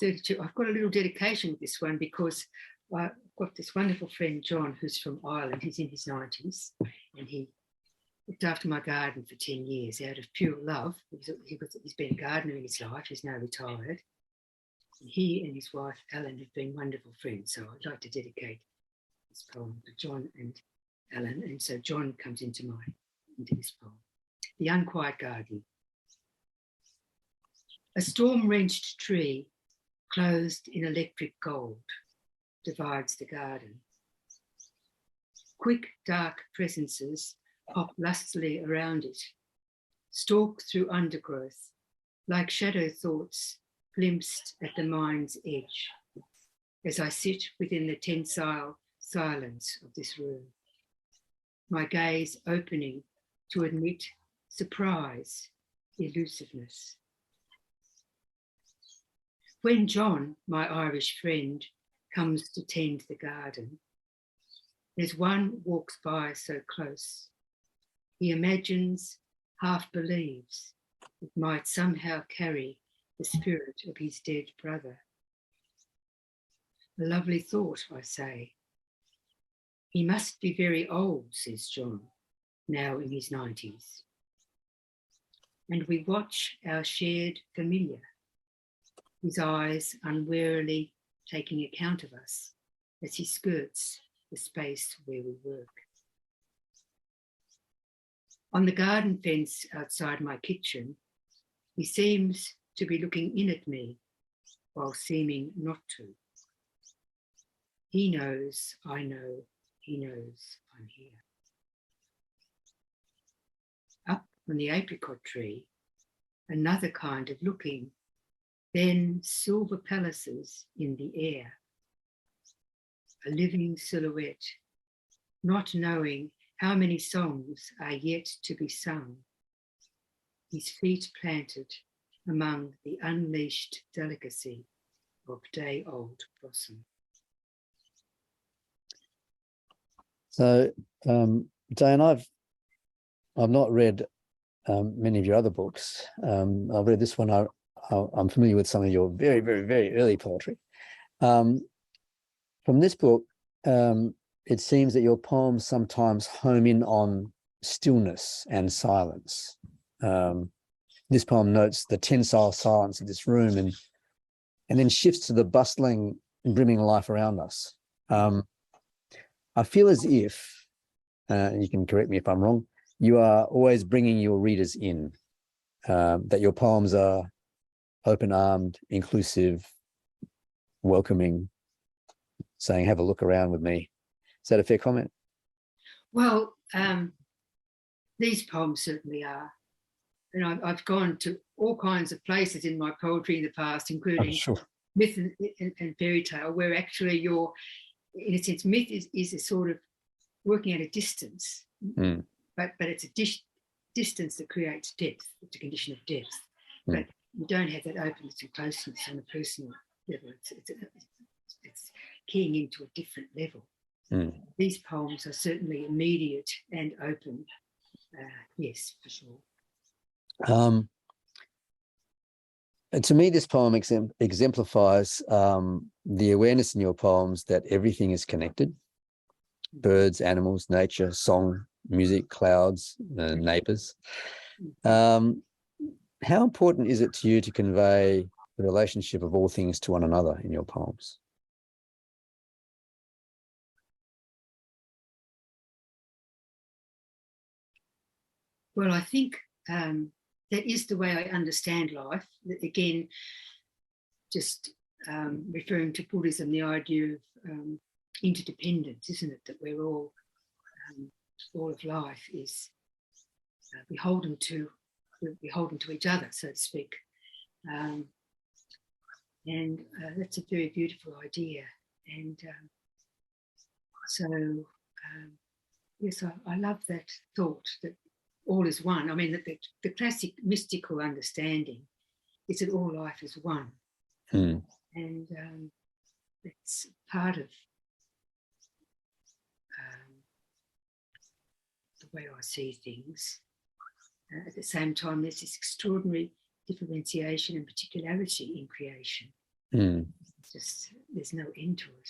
32, I've got a little dedication with this one because I've got this wonderful friend, John, who's from Ireland. He's in his 90s, and he looked after my garden for 10 years out of pure love. He's been a gardener in his life. He's now retired. And he and his wife, Ellen, have been wonderful friends. So I'd like to dedicate this poem to John and Ellen. And so John comes into this poem. The Unquiet Garden. A storm-wrenched tree, clothed in electric gold, divides the garden. Quick, dark presences hop lustily around it, stalk through undergrowth, like shadow thoughts glimpsed at the mind's edge, as I sit within the tensile silence of this room, my gaze opening to admit surprise, elusiveness. When John, my Irish friend, comes to tend the garden, as one walks by so close, he imagines, half believes, it might somehow carry the spirit of his dead brother. A lovely thought, I say. He must be very old, says John, now in his 90s. And we watch our shared familiar, his eyes unwarily taking account of us as he skirts the space where we work. On the garden fence outside my kitchen, he seems to be looking in at me while seeming not to. He knows, I know, he knows I'm here. Up on the apricot tree, another kind of looking, then silver palaces in the air, a living silhouette, not knowing how many songs are yet to be sung, his feet planted among the unleashed delicacy of day-old blossom. So, Diane, I've not read many of your other books. I've read this one. I'm familiar with some of your very, very, very early poetry. From this book, it seems that your poems sometimes home in on stillness and silence. This poem notes the tensile silence of this room and then shifts to the bustling brimming life around us. I feel as if, you can correct me if I'm wrong, you are always bringing your readers in, that your poems are open-armed, inclusive, welcoming, saying, have a look around with me. Is that a fair comment? Well, these poems certainly are. And I've gone to all kinds of places in my poetry in the past, including myth and fairy tale, where actually you're, in a sense, myth is a sort of working at a distance, but it's a distance that creates depth. It's a condition of depth, but you don't have that openness and closeness on a personal level. It's keying into a different level. These poems are certainly immediate and open. Yes, for sure. To me, this poem exemplifies the awareness in your poems that everything is connected. Birds, animals, nature, song, music, clouds, neighbours. How important is it to you to convey the relationship of all things to one another in your poems? Well, I think that is the way I understand life. Again, just referring to Buddhism, the idea of interdependence, isn't it? That we're all of life is beholden to each other, so to speak. And that's a very beautiful idea. And yes, I love that thought that all is one. I mean, the classic mystical understanding is that all life is one. And it's part of the way I see things. At the same time, there's this extraordinary differentiation and particularity in creation. Just there's no end to it.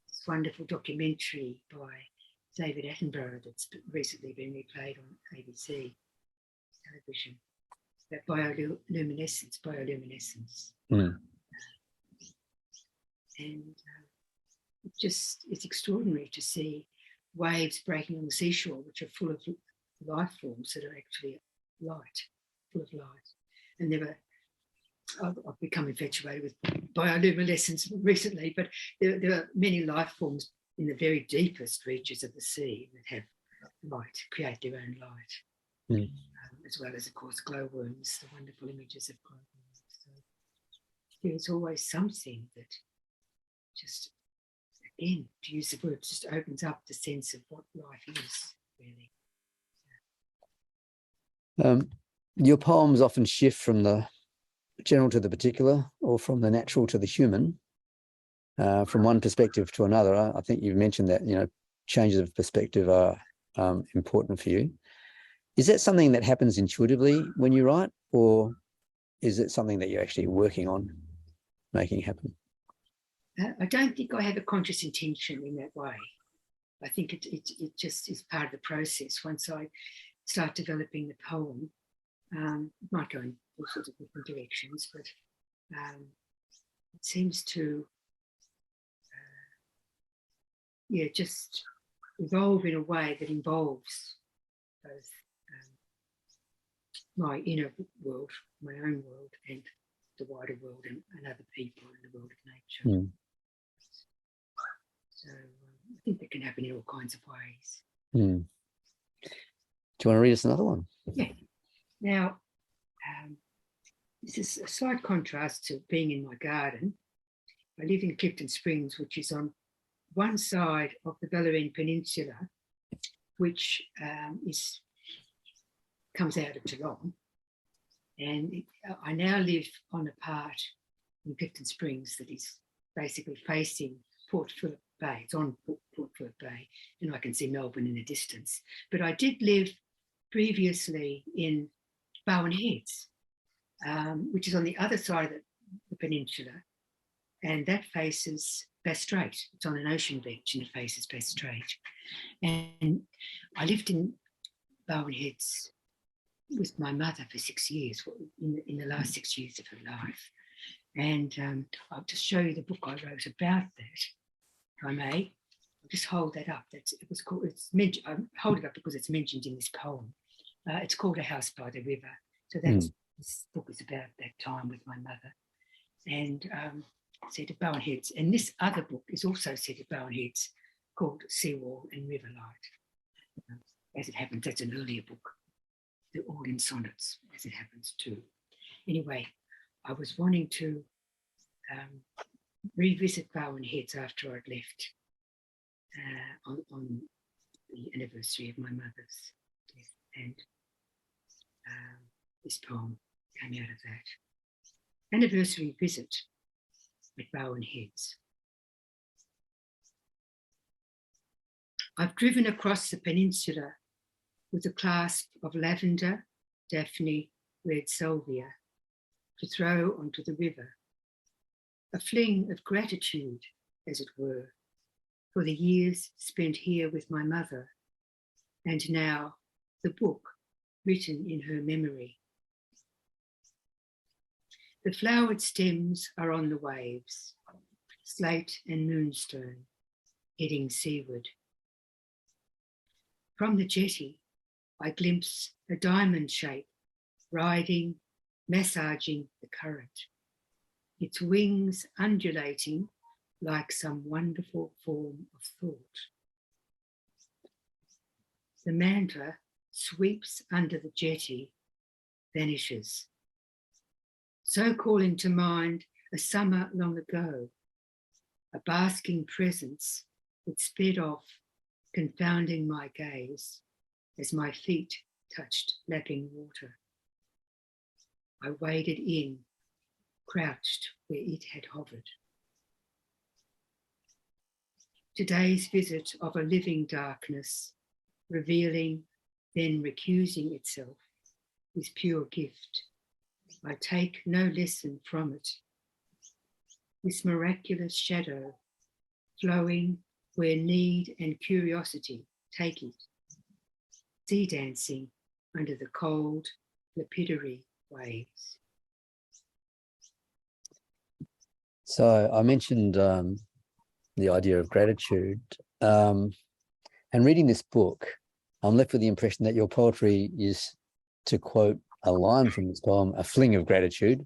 This wonderful documentary by David Attenborough that's recently been replayed on ABC television, that bioluminescence. And it's extraordinary to see waves breaking on the seashore, which are full of life forms that are actually light, full of light. And I've become infatuated with bioluminescence recently, but there are many life forms in the very deepest reaches of the sea that have light, create their own light, as well as, of course, glowworms, the wonderful images of glowworms. So there's always something that just, again, to use the word, just opens up the sense of what life is, really. Your poems often shift from the general to the particular, or from the natural to the human, from one perspective to another. I think you've mentioned that, changes of perspective are important for you. Is that something that happens intuitively when you write, or is it something that you're actually working on making happen? I don't think I have a conscious intention in that way. I think it just is part of the process. Once I start developing the poem, it might go in all sorts of different directions, but it seems to just evolve in a way that involves both my inner world, my own world, and the wider world and other people in the world of nature. So I think that can happen in all kinds of ways. Do you want to read us another one? Yeah. Now, this is a slight contrast to being in my garden. I live in Clifton Springs, which is on one side of the Bellarine Peninsula, which comes out of Geelong. And I now live on a part in Clifton Springs that is basically facing Port Phillip Bay. It's on Port Phillip Bay, and I can see Melbourne in the distance. But I did live previously in Bowen Heads, which is on the other side of the peninsula, and that faces Bass Strait. It's on an ocean beach and it faces Bass Strait. And I lived in Bowen Heads with my mother for 6 years, in the last 6 years of her life. And I'll just show you the book I wrote about that, if I may. I'll just hold that up. I hold it up because it's mentioned in this poem. It's called A House by the River. So that's this book is about that time with my mother. And set at Bowen Heads. And this other book is also set at Bowen Heads, called Seawall and River Light. As it happens, that's an earlier book. They're all in sonnets, as it happens too. Anyway, I was wanting to revisit Bowen Heads after I'd left on the anniversary of my mother's death. And this poem came out of that. Anniversary visit at Bowen Heads. I've driven across the peninsula with a clasp of lavender, daphne, red salvia to throw onto the river, a fling of gratitude, as it were, for the years spent here with my mother, and now the book written in her memory. The flowered stems are on the waves, slate and moonstone, heading seaward. From the jetty, I glimpse a diamond shape, riding, massaging the current, its wings undulating like some wonderful form of thought. The manta sweeps under the jetty, vanishes, so calling to mind a summer long ago, a basking presence that sped off, confounding my gaze as my feet touched lapping water. I waded in, crouched where it had hovered. Today's visit of a living darkness, revealing, then recusing itself, is pure gift. I take no lesson from it. This miraculous shadow, flowing where need and curiosity take it, sea dancing under the cold, lapidary waves. So I mentioned the idea of gratitude, and reading this book, I'm left with the impression that your poetry is, to quote a line from this poem, a fling of gratitude.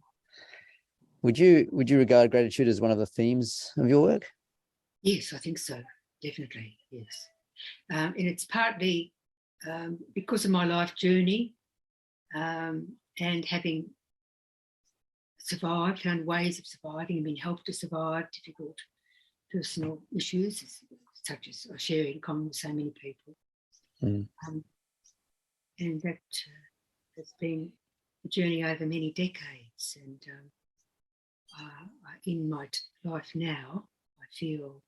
Would you regard gratitude as one of the themes of your work? Yes, I think so, definitely, yes. And it's partly because of my life journey and having survived, found ways of surviving and been helped to survive difficult personal issues, such as I share in common with so many people. And that has been a journey over many decades. And in my life now, I feel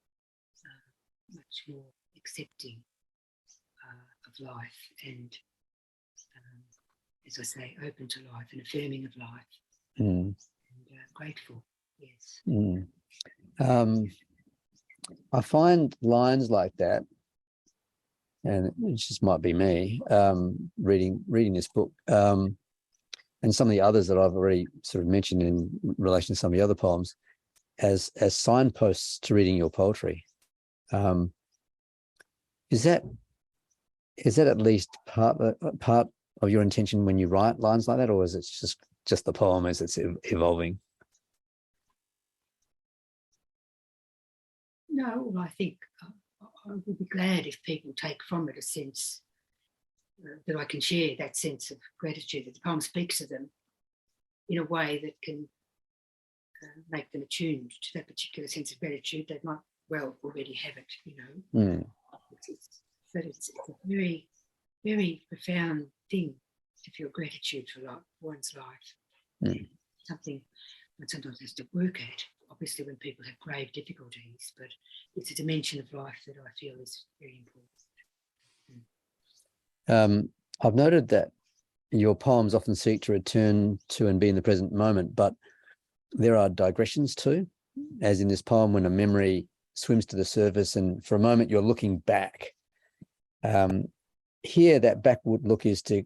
much more accepting of life and, as I say, open to life and affirming of life. And grateful, yes. I find lines like that, and it just might be me reading this book, and some of the others that I've already sort of mentioned in relation to some of the other poems, as signposts to reading your poetry. Is that at least part of your intention when you write lines like that, or is it just the poem as it's evolving? No, well, I think I would be glad if people take from it a sense that I can share that sense of gratitude, that the poem speaks to them in a way that can make them attuned to that particular sense of gratitude. They might well already have it, you know. But it's a very, very profound thing to feel gratitude for one's life. Something one sometimes has to work at, obviously, when people have grave difficulties, but it's a dimension of life that I feel is very important. I've noted that your poems often seek to return to and be in the present moment, but there are digressions too, as in this poem when a memory swims to the surface and for a moment you're looking back. Here, that backward look is to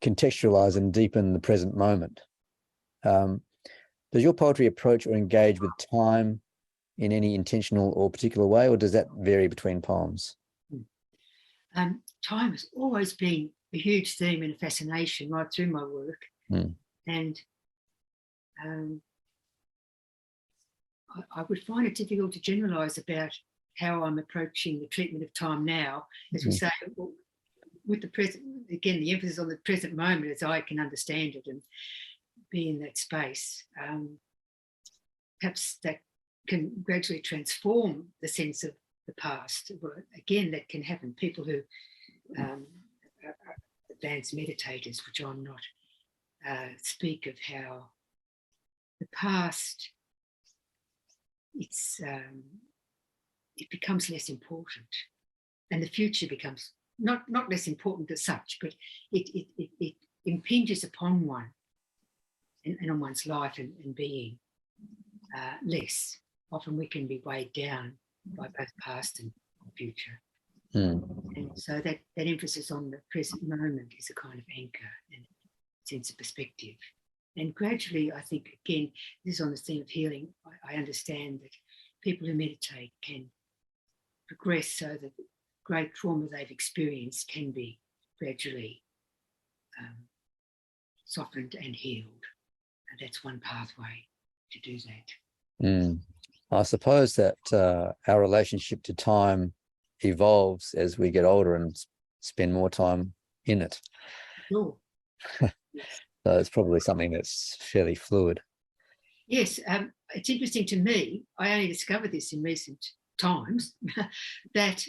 contextualize and deepen the present moment. Does your poetry approach or engage with time in any intentional or particular way, or does that vary between poems? Time has always been a huge theme and a fascination right through my work. And I would find it difficult to generalise about how I'm approaching the treatment of time now. As we say, with the present, again, the emphasis on the present moment as I can understand it and be in that space. Perhaps that can gradually transform the sense of the past. Again, that can happen. People who are advanced meditators, which I'm not, speak of how the past, it becomes less important, and the future becomes not less important as such, but it impinges upon one and on one's life and being less. Often we can be weighed down by both past and future. And so that emphasis on the present moment is a kind of anchor and sense of perspective. And gradually, I think, again, this is on the theme of healing, I understand that people who meditate can progress so that the great trauma they've experienced can be gradually softened and healed. And that's one pathway to do that. I suppose that our relationship to time evolves as we get older and spend more time in it. Sure. So it's probably something that's fairly fluid. Yes, it's interesting to me, I only discovered this in recent times, that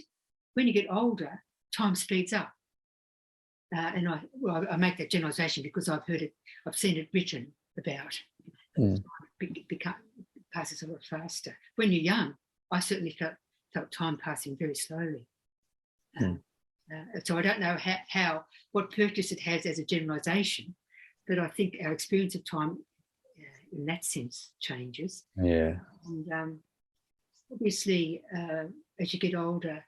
when you get older, time speeds up. And I make that generalisation because I've seen it written about. It passes a lot faster. When you're young, I certainly felt time passing very slowly. So I don't know what purchase it has as a generalisation, but I think our experience of time in that sense changes. Yeah. And obviously, as you get older,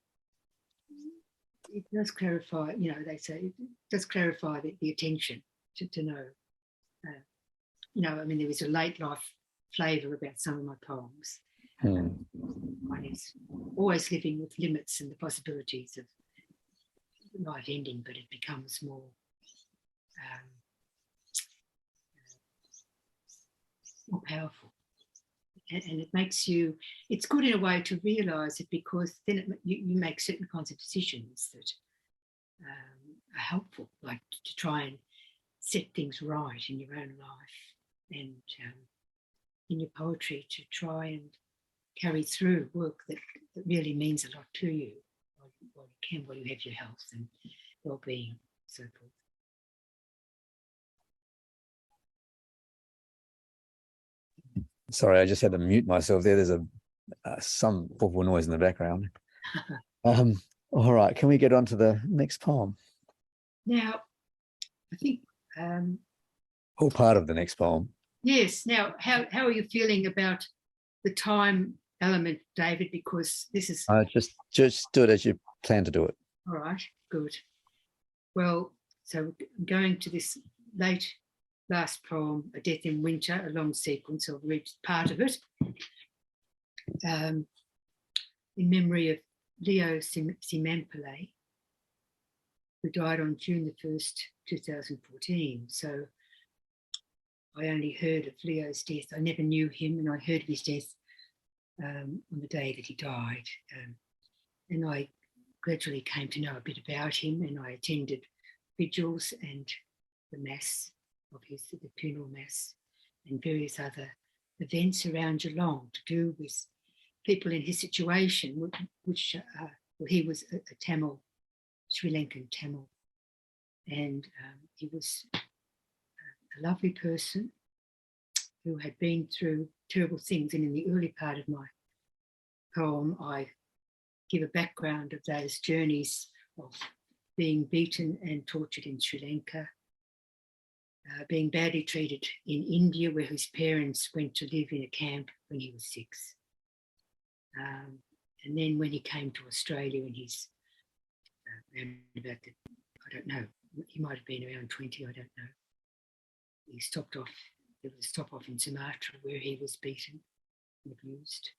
it does clarify, they say it does clarify the attention to know. I mean, there is a late life flavour about some of my poems. One is always living with limits and the possibilities of life ending, but it becomes more more powerful. And it makes you, it's good in a way to realise it, because then you make certain kinds of decisions that are helpful, like to try and set things right in your own life and in your poetry, to try and carry through work that really means a lot to you while you have your health and well-being, so forth. Sorry, I just had to mute myself there. There's some awful noise in the background. All right, can we get on to the next poem? Now, I think... or part of the next poem. Yes. Now, how are you feeling about the time element, David? Because this is... just do it as you plan to do it. All right, good. Well, so I'm going to this last poem, A Death in Winter, a long sequence. I'll read part of it. In memory of Leo Simampele, who died on June the 1st, 2014. So I only heard of Leo's death. I never knew him, and I heard of his death on the day that he died. And I gradually came to know a bit about him, and I attended vigils and the mass of the funeral mass and various other events around Geelong to do with people in his situation, which he was a Tamil, Sri Lankan Tamil, and he was a lovely person who had been through terrible things. And in the early part of my poem, I give a background of those journeys of being beaten and tortured in Sri Lanka, being badly treated in India, where his parents went to live in a camp when he was 6. And then when he came to Australia, when he's around about I don't know, he might have been around 20, I don't know. He stopped off there was a stop-off in Sumatra where he was beaten and abused.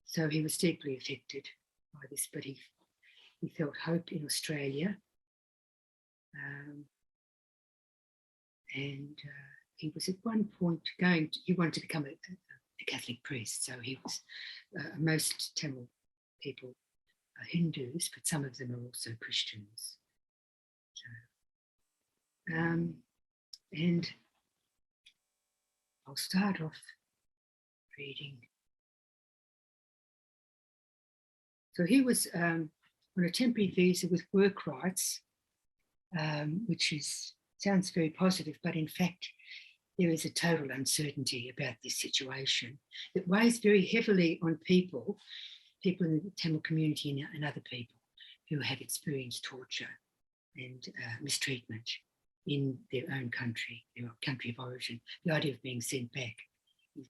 So he was deeply affected by this, but he felt hope in Australia. He was at one point he wanted to become a Catholic priest. So he was, most Tamil people are Hindus, but some of them are also Christians. So, and I'll start off reading. So he was on a temporary visa with work rights, which sounds very positive, but in fact, there is a total uncertainty about this situation that weighs very heavily on people in the Tamil community and other people who have experienced torture and mistreatment in their own country, their country of origin. The idea of being sent back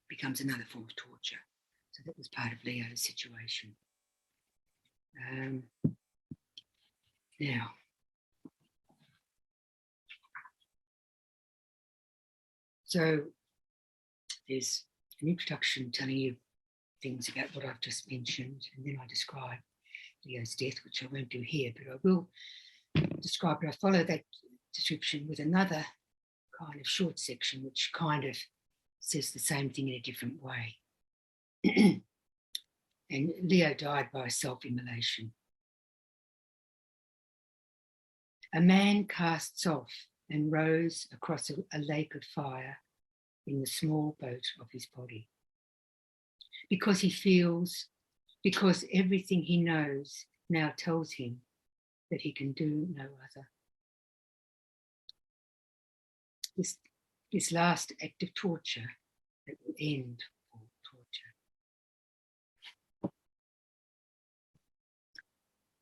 becomes another form of torture. So that was part of Leo's situation. Now, so there's an introduction telling you things about what I've just mentioned, and then I describe Leo's death, which I won't do here, but I will describe it. I follow that description with another kind of short section, which kind of says the same thing in a different way. And Leo died by self-immolation. A man casts off and rows across a lake of fire in the small boat of his body. Because he feels, because everything he knows now tells him that he can do no other. This last act of torture that will end all torture.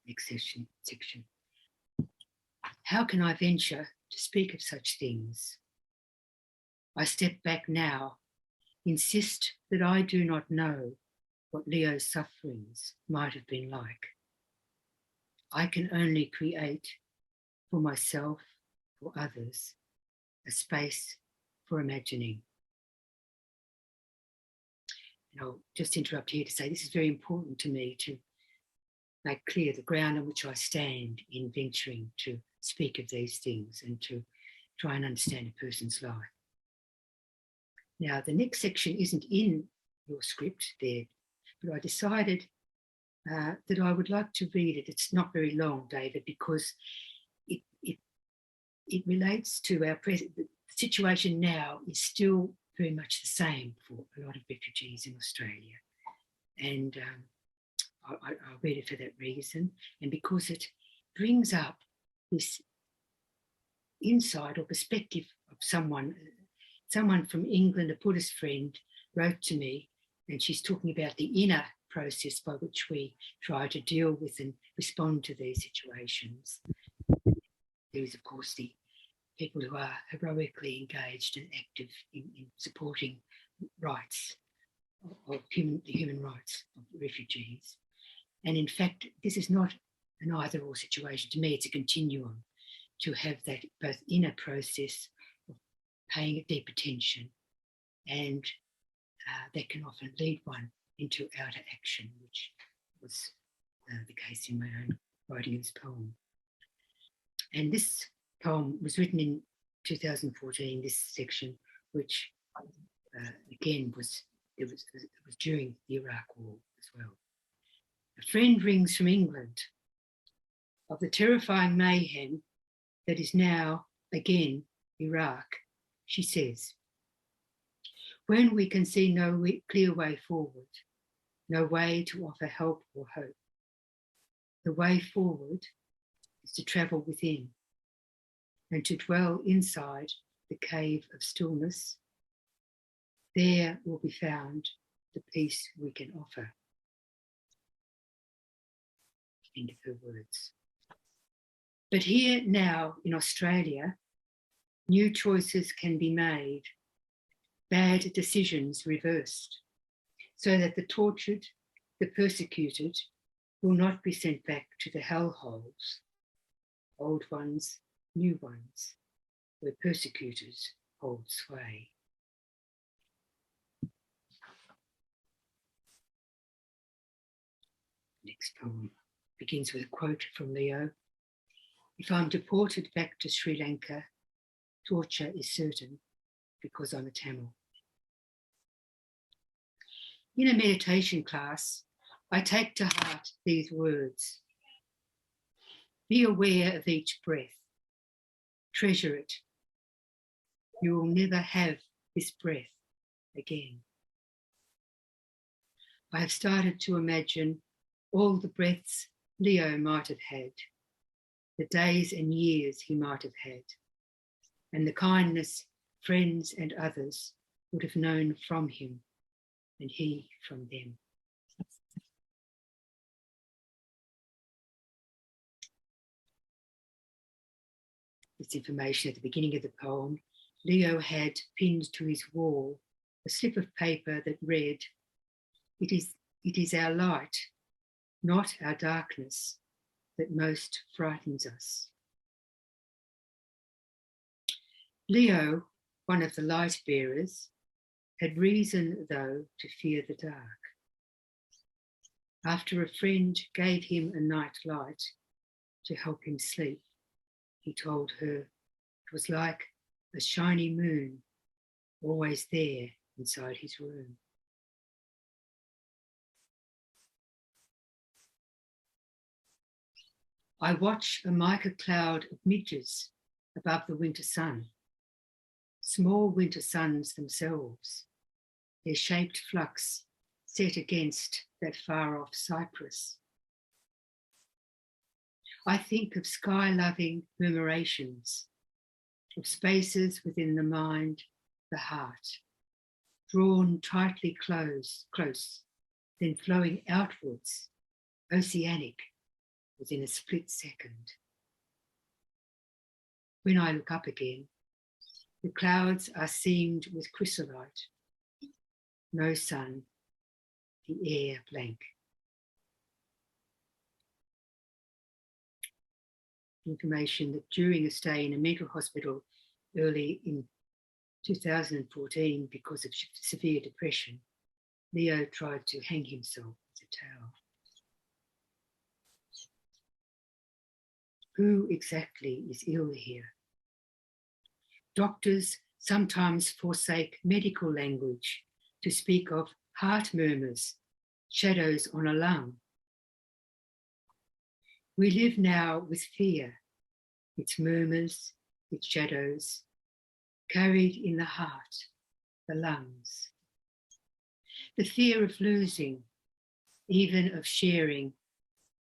Next section. How can I venture to speak of such things? I step back now, insist that I do not know what Leo's sufferings might have been like. I can only create for myself, for others, a space for imagining. And I'll just interrupt here to say this is very important to me to make clear the ground on which I stand in venturing to speak of these things and to try and understand a person's life. Now, the next section isn't in your script there, but I decided that I would like to read it. It's not very long, David, because it relates to our present. The situation now is still very much the same for a lot of refugees in Australia. And I read it for that reason, and because it brings up this insight or perspective of someone from England, a Buddhist friend, wrote to me, and she's talking about the inner process by which we try to deal with and respond to these situations. There is, of course, the people who are heroically engaged and active in supporting rights of the human rights of refugees. And in fact, this is not an either-or situation. To me, it's a continuum to have that both inner process of paying deep attention, and that can often lead one into outer action, which was the case in my own writing of this poem. And this poem was written in 2014, this section, which again was during the Iraq War as well. A friend rings from England of the terrifying mayhem that is now again Iraq. She says, when we can see no clear way forward, no way to offer help or hope, the way forward is to travel within and to dwell inside the cave of stillness. There will be found the peace we can offer. End of her words. But here now in Australia, new choices can be made, bad decisions reversed, so that the tortured, the persecuted will not be sent back to the hellholes, old ones, new ones, where persecutors hold sway. Next poem begins with a quote from Leo. If I'm deported back to Sri Lanka, torture is certain because I'm a Tamil. In a meditation class, I take to heart these words. Be aware of each breath. Treasure it. You will never have this breath again. I have started to imagine all the breaths Leo might have had, the days and years he might have had, and the kindness friends and others would have known from him and he from them. This information at the beginning of the poem, Leo had pinned to his wall a slip of paper that read, it is our light, not our darkness, that most frightens us. Leo, one of the light bearers, had reason, though, to fear the dark. After a friend gave him a night light to help him sleep, he told her it was like a shiny moon, always there inside his room. I watch a mica cloud of midges above the winter sun, small winter suns themselves, their shaped flux set against that far-off cypress. I think of sky-loving murmurations, of spaces within the mind, the heart, drawn tightly close, then flowing outwards, oceanic, within a split second. When I look up again, the clouds are seamed with chrysolite, no sun, the air blank. Information that during a stay in a mental hospital early in 2014 because of severe depression, Leo tried to hang himself with a towel. Who exactly is ill here? Doctors sometimes forsake medical language to speak of heart murmurs, shadows on a lung. We live now with fear, its murmurs, its shadows, carried in the heart, the lungs. The fear of losing, even of sharing,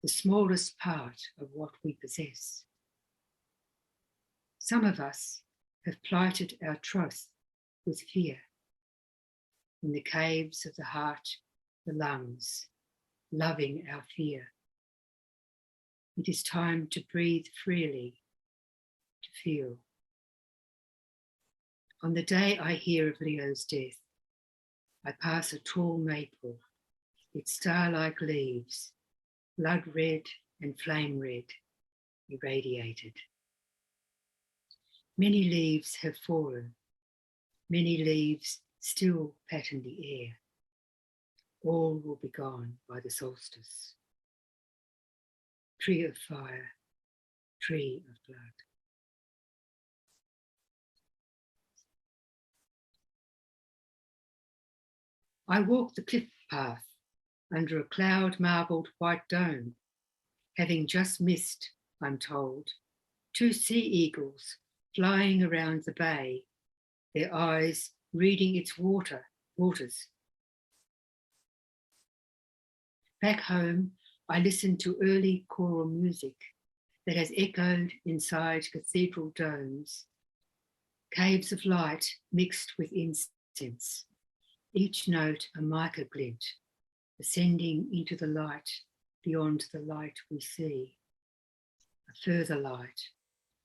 the smallest part of what we possess. Some of us have plighted our trust with fear in the caves of the heart, the lungs, loving our fear. It is time to breathe freely, to feel. On the day I hear of Leo's death, I pass a tall maple, its star-like leaves, blood red and flame red, irradiated. Many leaves have fallen, many leaves still pattern the air. All will be gone by the solstice. Tree of fire, tree of blood. I walk the cliff path under a cloud-marbled white dome, having just missed, I'm told, 2 sea eagles flying around the bay, their eyes reading its waters. Back home, I listen to early choral music that has echoed inside cathedral domes, caves of light mixed with incense, each note a mica glint, ascending into the light beyond the light we see, a further light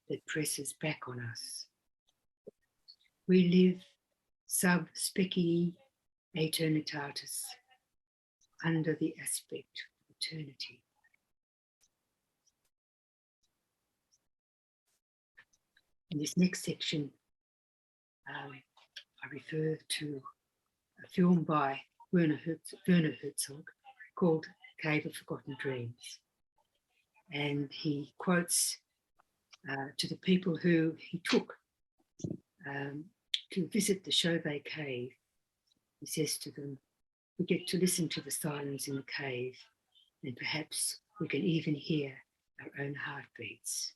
that presses back on us. We live sub specie aeternitatis, under the aspect of eternity. In this next section, I refer to a film by Werner Herzog called Cave of Forgotten Dreams. And he quotes to the people who he took to visit the Chauvet Cave. He says to them, we get to listen to the silence in the cave, and perhaps we can even hear our own heartbeats.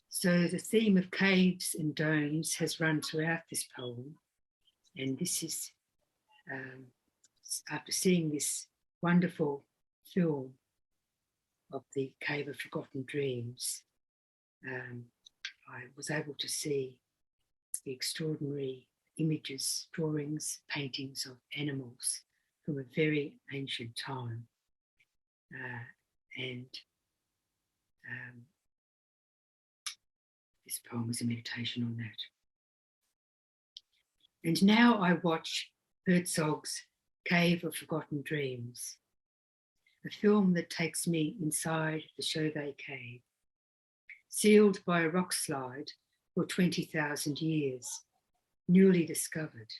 So the theme of caves and domes has run throughout this poem, and this is, after seeing this wonderful film of the Cave of Forgotten Dreams, I was able to see the extraordinary images, drawings, paintings of animals from a very ancient time. This poem is a meditation on that. And now I watch Herzog's Cave of Forgotten Dreams, a film that takes me inside the Chauvet Cave, sealed by a rock slide for 20,000 years, newly discovered.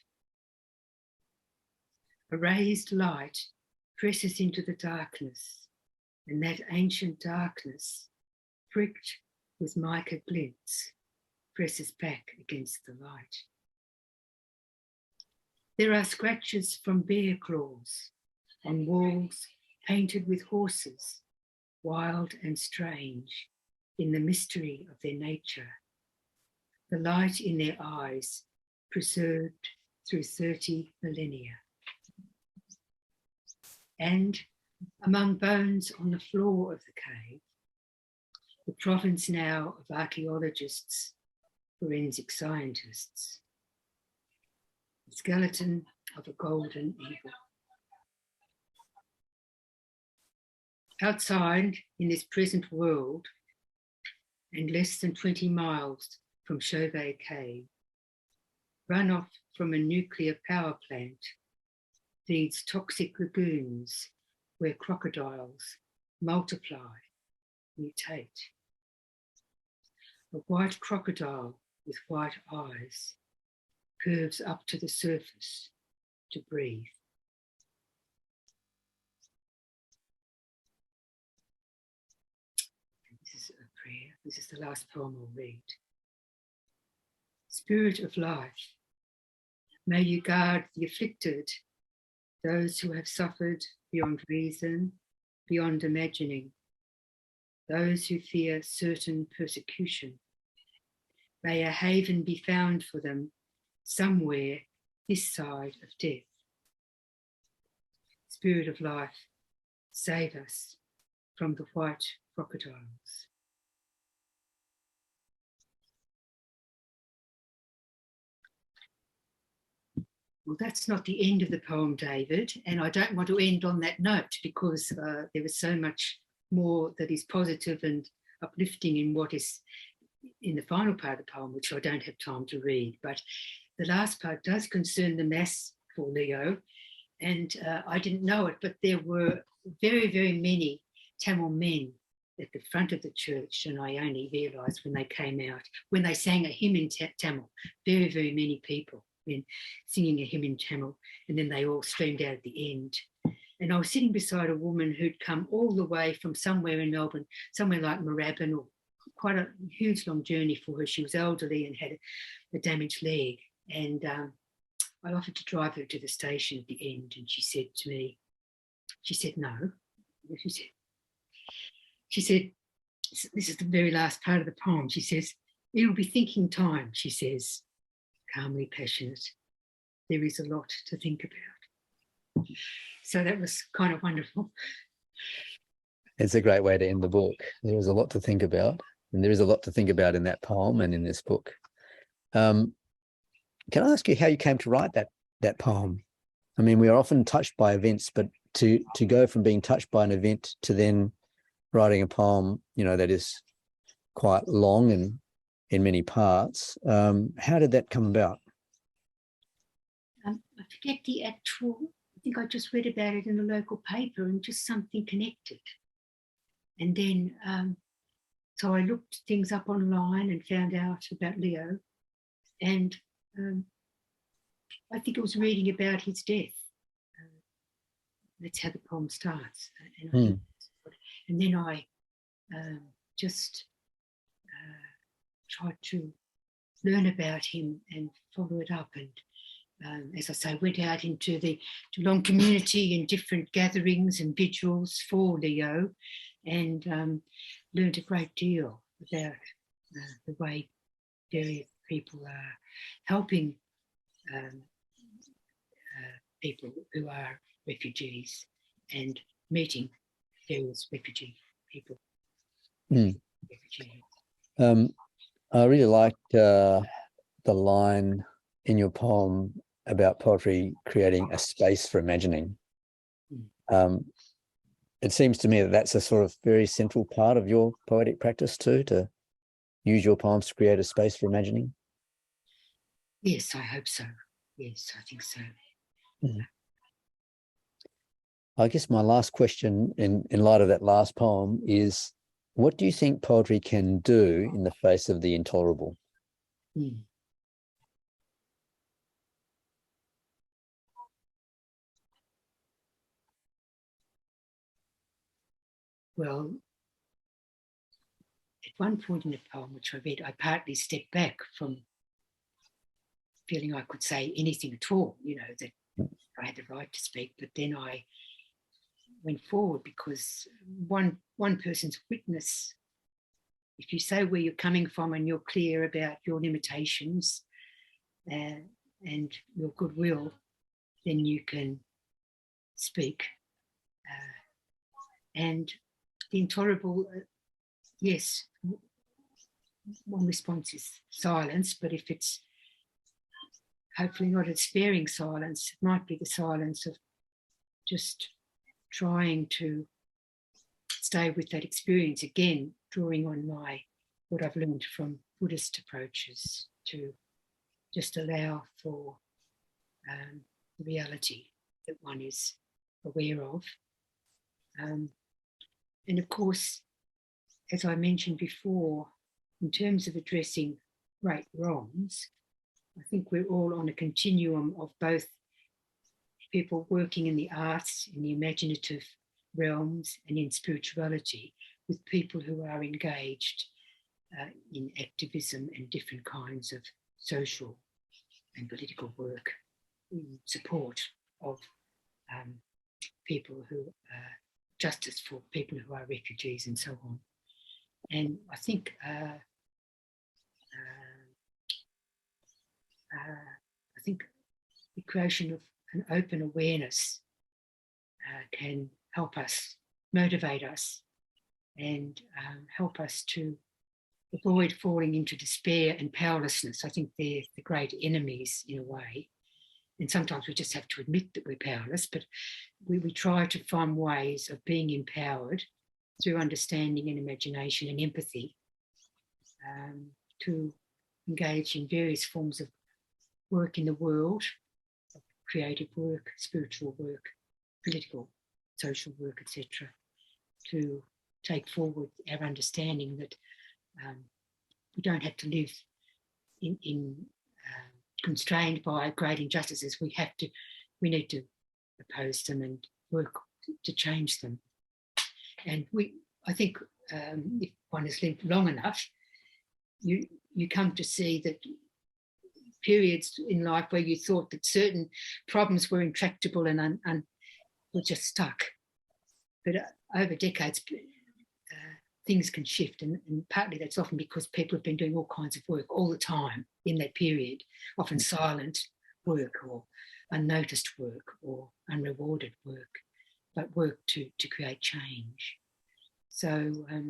A raised light presses into the darkness, and that ancient darkness, pricked with mica glints, presses back against the light. There are scratches from bear claws on walls painted with horses, wild and strange in the mystery of their nature, the light in their eyes preserved through 30 millennia. And among bones on the floor of the cave, the province now of archaeologists, forensic scientists, the skeleton of a golden eagle. Outside in this present world, and less than 20 miles from Chauvet Cave, runoff from a nuclear power plant feeds toxic lagoons where crocodiles multiply, mutate. A white crocodile with white eyes curves up to the surface to breathe. And this is a prayer. This is the last poem I'll read. Spirit of life, may you guard the afflicted, those who have suffered beyond reason, beyond imagining, those who fear certain persecution. May a haven be found for them somewhere this side of death. Spirit of life, save us from the white crocodiles. Well, that's not the end of the poem, David, and I don't want to end on that note because there is so much more that is positive and uplifting in what is in the final part of the poem, which I don't have time to read. But the last part does concern the Mass for Leo, and I didn't know it, but there were very, very many Tamil men at the front of the church, and I only realised when they came out, when they sang a hymn in Tamil, very, very many people singing a hymn in Tamil, and then they all streamed out at the end. And I was sitting beside a woman who'd come all the way from somewhere in Melbourne, somewhere like Moorabbin, or quite a huge long journey for her. She was elderly and had a damaged leg. And I offered to drive her to the station at the end. And she said to me, she said, no. She said, this is the very last part of the poem. She says, it'll be thinking time, she says, calmly passionate. There is a lot to think about. So that was kind of wonderful. It's a great way to end the book. There is a lot to think about, and there is a lot to think about in that poem and in this book. Can I ask you how you came to write that poem? I mean, we are often touched by events, but to go from being touched by an event to then writing a poem, you know, that is quite long and in many parts, how did that come about? I forget the actual, I think I just read about it in the local paper and just something connected. And then, so I looked things up online and found out about Leo. And I think I was reading about his death. that's how the poem starts. Mm. Then I just tried to learn about him and follow it up. And as I say, went out into the Geelong community in different gatherings and vigils for Leo, and learned a great deal about the way various people are helping people who are refugees and meeting various refugee people. Mm. I really liked the line in your poem about poetry creating a space for imagining. It seems to me that that's a sort of very central part of your poetic practice too, to use your poems to create a space for imagining. Yes, I hope so. Yes, I think so. Mm. I guess my last question in light of that last poem is, what do you think poetry can do in the face of the intolerable? Mm. Well, at one point in the poem which I read, I partly stepped back from feeling I could say anything at all, that I had the right to speak, but then I went forward because one person's witness, if you say where you're coming from and you're clear about your limitations and your goodwill, then you can speak. And the intolerable, yes, one response is silence, but if it's hopefully not a sparing silence, it might be the silence of just trying to stay with that experience, again, drawing on what I've learned from Buddhist approaches to just allow for the reality that one is aware of. And of course, as I mentioned before, in terms of addressing great wrongs, I think we're all on a continuum of both people working in the arts, in the imaginative realms, and in spirituality, with people who are engaged in activism and different kinds of social and political work in support of people who justice for people who are refugees and so on. And I think the creation of an open awareness can help us, motivate us, and help us to avoid falling into despair and powerlessness. I think they're the great enemies in a way. And sometimes we just have to admit that we're powerless, but we try to find ways of being empowered through understanding and imagination and empathy to engage in various forms of work in the world, creative work, spiritual work, political, social work, etc., to take forward our understanding that we don't have to live in constrained by great injustices. We need to oppose them and work to change them. And I think if one has lived long enough, you come to see that periods in life where you thought that certain problems were intractable and were just stuck. But over decades, things can shift, and partly that's often because people have been doing all kinds of work all the time in that period, often silent work or unnoticed work or unrewarded work, but work to create change. So I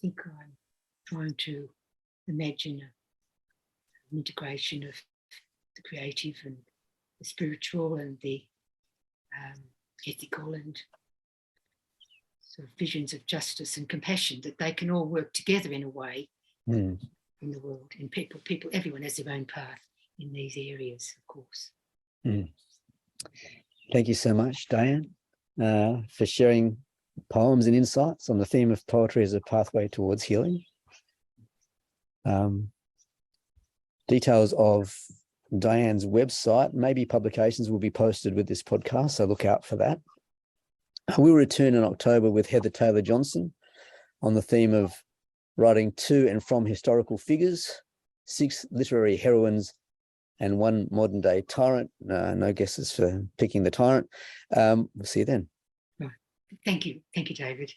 think I'm trying to imagine an integration of the creative and the spiritual and the ethical and sort of visions of justice and compassion, that they can all work together in a way in the world. And people, everyone has their own path in these areas, of course. Thank you so much, Diane, for sharing poems and insights on the theme of poetry as a pathway towards healing. Details of Diane's website. Maybe publications will be posted with this podcast, so look out for that. We'll return in October with Heather Taylor Johnson on the theme of writing to and from historical figures, 6 literary heroines, and 1 modern day tyrant. No guesses for picking the tyrant. We'll see you then. Thank you. Thank you, David.